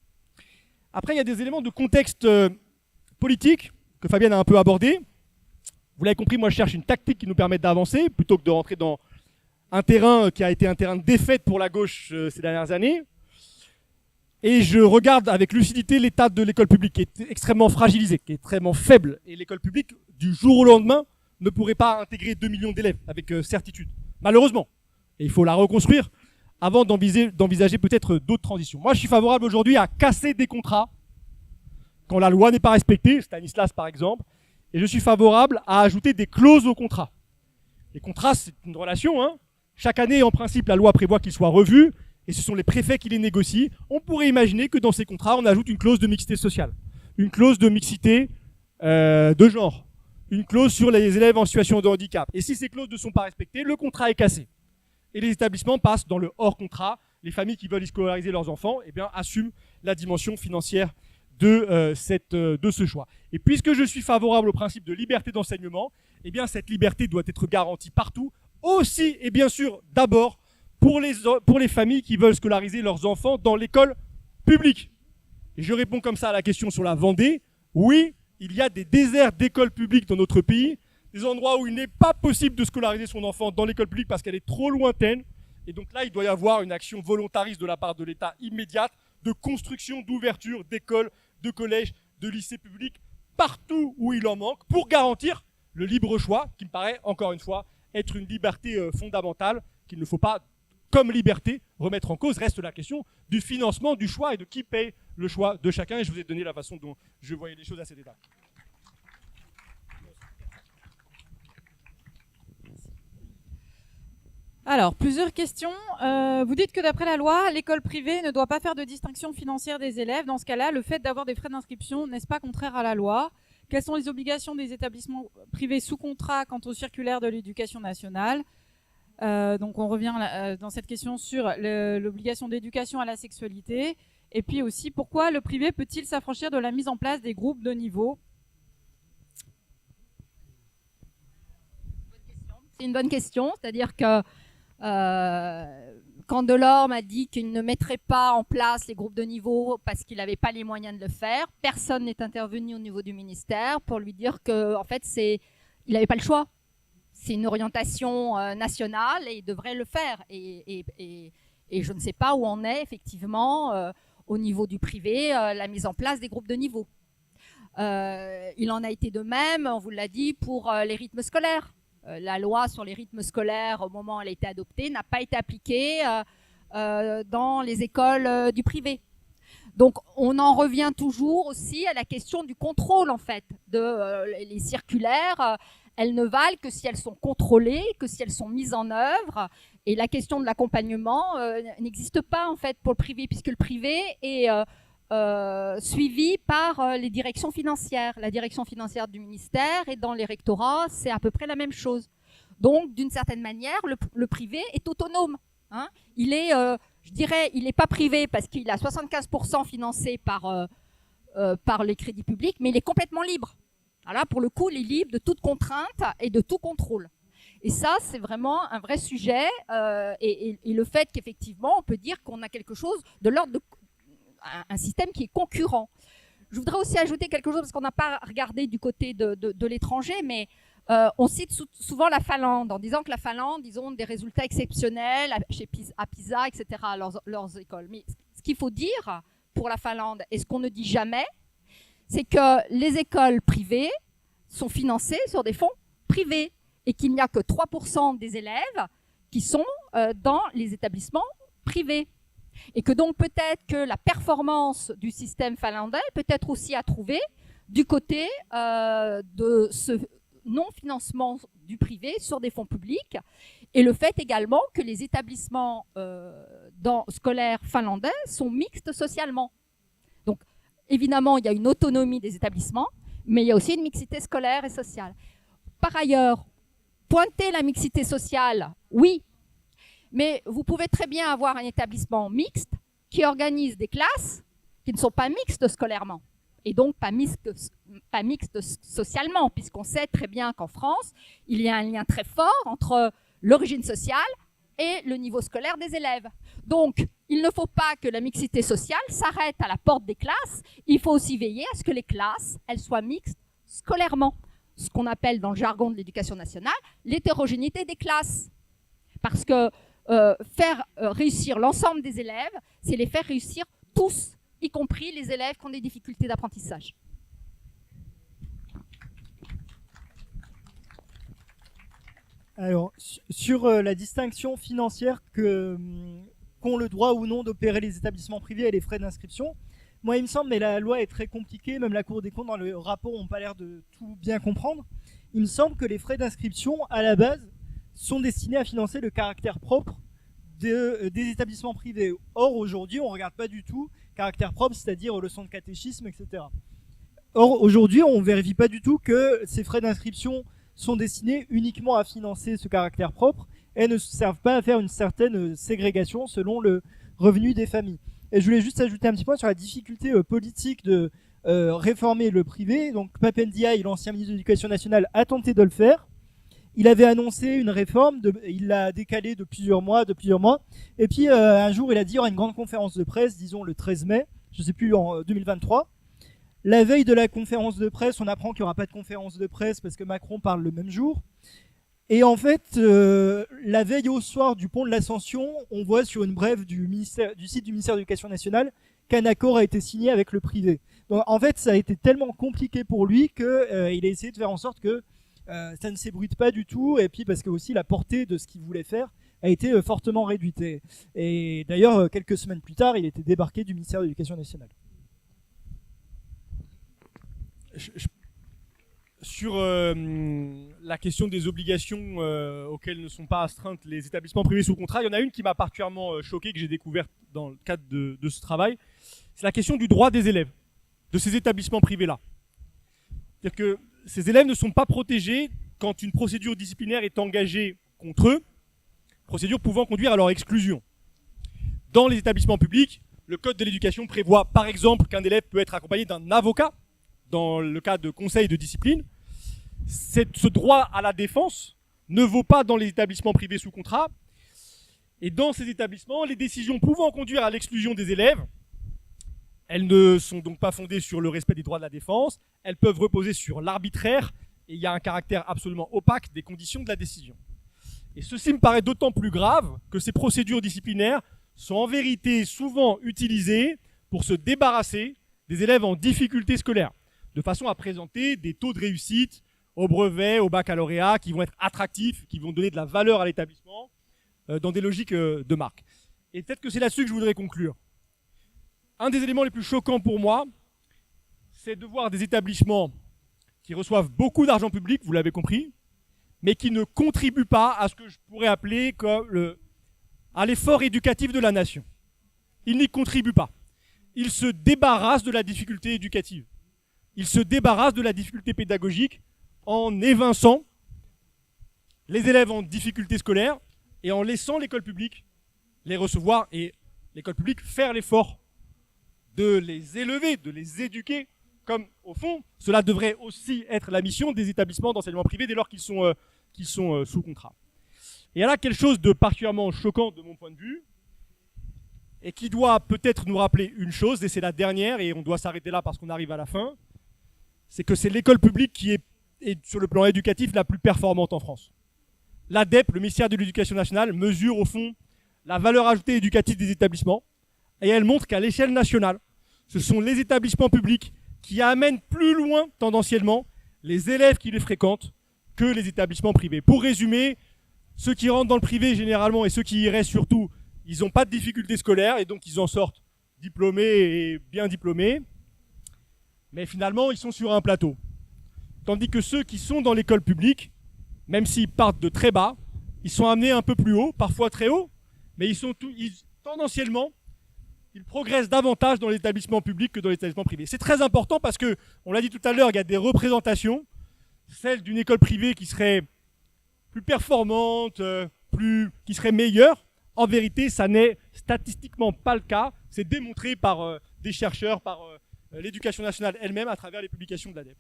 Speaker 4: Après, il y a des éléments de contexte politique que Fabienne a un peu abordé. Vous l'avez compris, moi je cherche une tactique qui nous permette d'avancer plutôt que de rentrer dans un terrain qui a été un terrain de défaite pour la gauche ces dernières années. Et je regarde avec lucidité l'état de l'école publique qui est extrêmement fragilisé, qui est extrêmement faible. Et l'école publique, du jour au lendemain, ne pourrait pas intégrer 2 millions d'élèves avec certitude. Malheureusement. Et il faut la reconstruire avant d'envisager peut-être d'autres transitions. Moi, je suis favorable aujourd'hui à casser des contrats quand la loi n'est pas respectée, Stanislas par exemple, et je suis favorable à ajouter des clauses au contrat. Les contrats, c'est une relation, hein. Chaque année, en principe, la loi prévoit qu'ils soient revus, et ce sont les préfets qui les négocient. On pourrait imaginer que dans ces contrats, on ajoute une clause de mixité sociale, une clause de mixité de genre, une clause sur les élèves en situation de handicap. Et si ces clauses ne sont pas respectées, le contrat est cassé. Et les établissements passent dans le hors contrat. Les familles qui veulent y scolariser leurs enfants, eh bien, assument la dimension financière de ce choix. Et puisque je suis favorable au principe de liberté d'enseignement, eh bien cette liberté doit être garantie partout, aussi et bien sûr d'abord pour les familles qui veulent scolariser leurs enfants dans l'école publique. Et je réponds comme ça à la question sur la Vendée. Oui, il y a des déserts d'écoles publiques dans notre pays, des endroits où il n'est pas possible de scolariser son enfant dans l'école publique parce qu'elle est trop lointaine. Et donc là, il doit y avoir une action volontariste de la part de l'État immédiate de construction, d'ouverture d'écoles, de collèges, de lycées publics, partout où il en manque, pour garantir le libre choix, qui me paraît, encore une fois, être une liberté fondamentale, qu'il ne faut pas, comme liberté, remettre en cause. Reste la question du financement, du choix et de qui paye le choix de chacun. Et je vous ai donné la façon dont je voyais les choses à cet état.
Speaker 1: Alors, plusieurs questions. Vous dites que d'après la loi, l'école privée ne doit pas faire de distinction financière des élèves. Dans ce cas-là, le fait d'avoir des frais d'inscription, n'est-ce pas contraire à la loi? Quelles sont les obligations des établissements privés sous contrat quant aux circulaires de l'éducation nationale? Donc on revient dans cette question sur l'obligation d'éducation à la sexualité. Et puis aussi, pourquoi le privé peut-il s'affranchir de la mise en place des groupes de niveau?
Speaker 3: C'est une bonne question, c'est-à-dire que quand Delors m'a dit qu'il ne mettrait pas en place les groupes de niveau parce qu'il n'avait pas les moyens de le faire, personne n'est intervenu au niveau du ministère pour lui dire que, en fait, il n'avait pas le choix. C'est une orientation nationale et il devrait le faire. Et je ne sais pas où en est effectivement au niveau du privé la mise en place des groupes de niveau. Il en a été de même, on vous l'a dit, pour les rythmes scolaires. La loi sur les rythmes scolaires, au moment où elle a été adoptée, n'a pas été appliquée dans les écoles du privé. Donc, on en revient toujours aussi à la question du contrôle, en fait, les circulaires. Elles ne valent que si elles sont contrôlées, que si elles sont mises en œuvre. Et la question de l'accompagnement n'existe pas, en fait, pour le privé, puisque le privé est suivi par les directions financières. La direction financière du ministère et dans les rectorats, c'est à peu près la même chose. Donc, d'une certaine manière, le privé est autonome. Hein. Il est, je dirais, il n'est pas privé parce qu'il a 75% financé par les crédits publics, mais il est complètement libre. Là, pour le coup, il est libre de toute contrainte et de tout contrôle. Et ça, c'est vraiment un vrai sujet. Et le fait qu'effectivement, on peut dire qu'on a quelque chose de l'ordre de un système qui est concurrent. Je voudrais aussi ajouter quelque chose, parce qu'on n'a pas regardé du côté de l'étranger, mais on cite souvent la Finlande, en disant que la Finlande, ils ont des résultats exceptionnels à PISA, etc., à leurs écoles. Mais ce qu'il faut dire pour la Finlande, et ce qu'on ne dit jamais, c'est que les écoles privées sont financées sur des fonds privés et qu'il n'y a que 3% des élèves qui sont dans les établissements privés. Et que donc peut-être que la performance du système finlandais peut être aussi à trouver du côté de ce non-financement du privé sur des fonds publics et le fait également que les établissements scolaires finlandais sont mixtes socialement. Donc évidemment, il y a une autonomie des établissements, mais il y a aussi une mixité scolaire et sociale. Par ailleurs, pointer la mixité sociale, oui, mais vous pouvez très bien avoir un établissement mixte qui organise des classes qui ne sont pas mixtes scolairement et donc pas mixtes socialement, puisqu'on sait très bien qu'en France, il y a un lien très fort entre l'origine sociale et le niveau scolaire des élèves. Donc, il ne faut pas que la mixité sociale s'arrête à la porte des classes. Il faut aussi veiller à ce que les classes, elles soient mixtes scolairement. Ce qu'on appelle dans le jargon de l'éducation nationale l'hétérogénéité des classes. Parce que faire réussir l'ensemble des élèves, c'est les faire réussir tous, y compris les élèves qui ont des difficultés d'apprentissage.
Speaker 2: Alors, sur la distinction financière qu'ont le droit ou non d'opérer les établissements privés et les frais d'inscription, moi il me semble, mais la loi est très compliquée, même la Cour des comptes dans le rapport n'ont pas l'air de tout bien comprendre, il me semble que les frais d'inscription, à la base, sont destinés à financer le caractère propre des établissements privés. Or, aujourd'hui, on ne regarde pas du tout caractère propre, c'est-à-dire leçons de catéchisme, etc. Or, aujourd'hui, on ne vérifie pas du tout que ces frais d'inscription sont destinés uniquement à financer ce caractère propre et ne servent pas à faire une certaine ségrégation selon le revenu des familles. Et je voulais juste ajouter un petit point sur la difficulté politique de réformer le privé. Donc Papendiaï, l'ancien ministre de l'Éducation nationale, a tenté de le faire. Il avait annoncé une réforme, il l'a décalée de plusieurs mois. Et puis un jour, il a dit il y aura une grande conférence de presse, disons le 13 mai, je ne sais plus, en 2023. La veille de la conférence de presse, on apprend qu'il n'y aura pas de conférence de presse parce que Macron parle le même jour. Et en fait, la veille au soir du pont de l'Ascension, on voit sur une brève du site du ministère de l'Éducation nationale qu'un accord a été signé avec le privé. Donc en fait, ça a été tellement compliqué pour lui qu'il a essayé de faire en sorte que ça ne s'ébruite pas du tout. Et puis parce que aussi la portée de ce qu'il voulait faire a été fortement réduite. Et d'ailleurs, quelques semaines plus tard, il était débarqué du ministère de l'Éducation nationale.
Speaker 4: Sur la question des obligations auxquelles ne sont pas astreintes les établissements privés sous contrat, il y en a une qui m'a particulièrement choqué, que j'ai découverte dans le cadre de ce travail. C'est la question du droit des élèves, de ces établissements privés-là. C'est-à-dire que ces élèves ne sont pas protégés quand une procédure disciplinaire est engagée contre eux, procédure pouvant conduire à leur exclusion. Dans les établissements publics, le Code de l'éducation prévoit par exemple qu'un élève peut être accompagné d'un avocat dans le cas de conseil de discipline. Ce droit à la défense ne vaut pas dans les établissements privés sous contrat. Et dans ces établissements, les décisions pouvant conduire à l'exclusion des élèves, elles ne sont donc pas fondées sur le respect des droits de la défense, elles peuvent reposer sur l'arbitraire, et il y a un caractère absolument opaque des conditions de la décision. Et ceci me paraît d'autant plus grave que ces procédures disciplinaires sont en vérité souvent utilisées pour se débarrasser des élèves en difficulté scolaire, de façon à présenter des taux de réussite au brevet, au baccalauréat, qui vont être attractifs, qui vont donner de la valeur à l'établissement, dans des logiques de marque. Et peut-être que c'est là-dessus que je voudrais conclure. Un des éléments les plus choquants pour moi, c'est de voir des établissements qui reçoivent beaucoup d'argent public, vous l'avez compris, mais qui ne contribuent pas à ce que je pourrais appeler comme à l'effort éducatif de la nation. Ils n'y contribuent pas. Ils se débarrassent de la difficulté éducative. Ils se débarrassent de la difficulté pédagogique en évinçant les élèves en difficulté scolaire et en laissant l'école publique les recevoir et l'école publique faire l'effort de les élever, de les éduquer, comme au fond, cela devrait aussi être la mission des établissements d'enseignement privé dès lors qu'ils sont sous contrat. Et il y a là quelque chose de particulièrement choquant de mon point de vue, et qui doit peut-être nous rappeler une chose, et c'est la dernière, et on doit s'arrêter là parce qu'on arrive à la fin, c'est que c'est l'école publique qui est sur le plan éducatif la plus performante en France. L'ADEP, le ministère de l'Éducation nationale, mesure au fond la valeur ajoutée éducative des établissements, et elle montre qu'à l'échelle nationale, ce sont les établissements publics qui amènent plus loin, tendanciellement, les élèves qui les fréquentent que les établissements privés. Pour résumer, ceux qui rentrent dans le privé généralement et ceux qui y restent surtout, ils n'ont pas de difficultés scolaires et donc ils en sortent diplômés et bien diplômés. Mais finalement, ils sont sur un plateau. Tandis que ceux qui sont dans l'école publique, même s'ils partent de très bas, ils sont amenés un peu plus haut, parfois très haut, mais tendanciellement, ils progressent davantage dans l'établissement public que dans l'établissement privé. C'est très important parce que, on l'a dit tout à l'heure, il y a des représentations, celle d'une école privée qui serait plus performante, qui serait meilleure. En vérité, ça n'est statistiquement pas le cas. C'est démontré par des chercheurs, par l'éducation nationale elle-même à travers les publications de l'ADEP.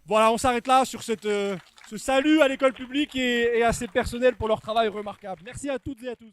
Speaker 4: Voilà, on s'arrête là sur ce salut à l'école publique et à ses personnels pour leur travail remarquable. Merci à toutes et à tous.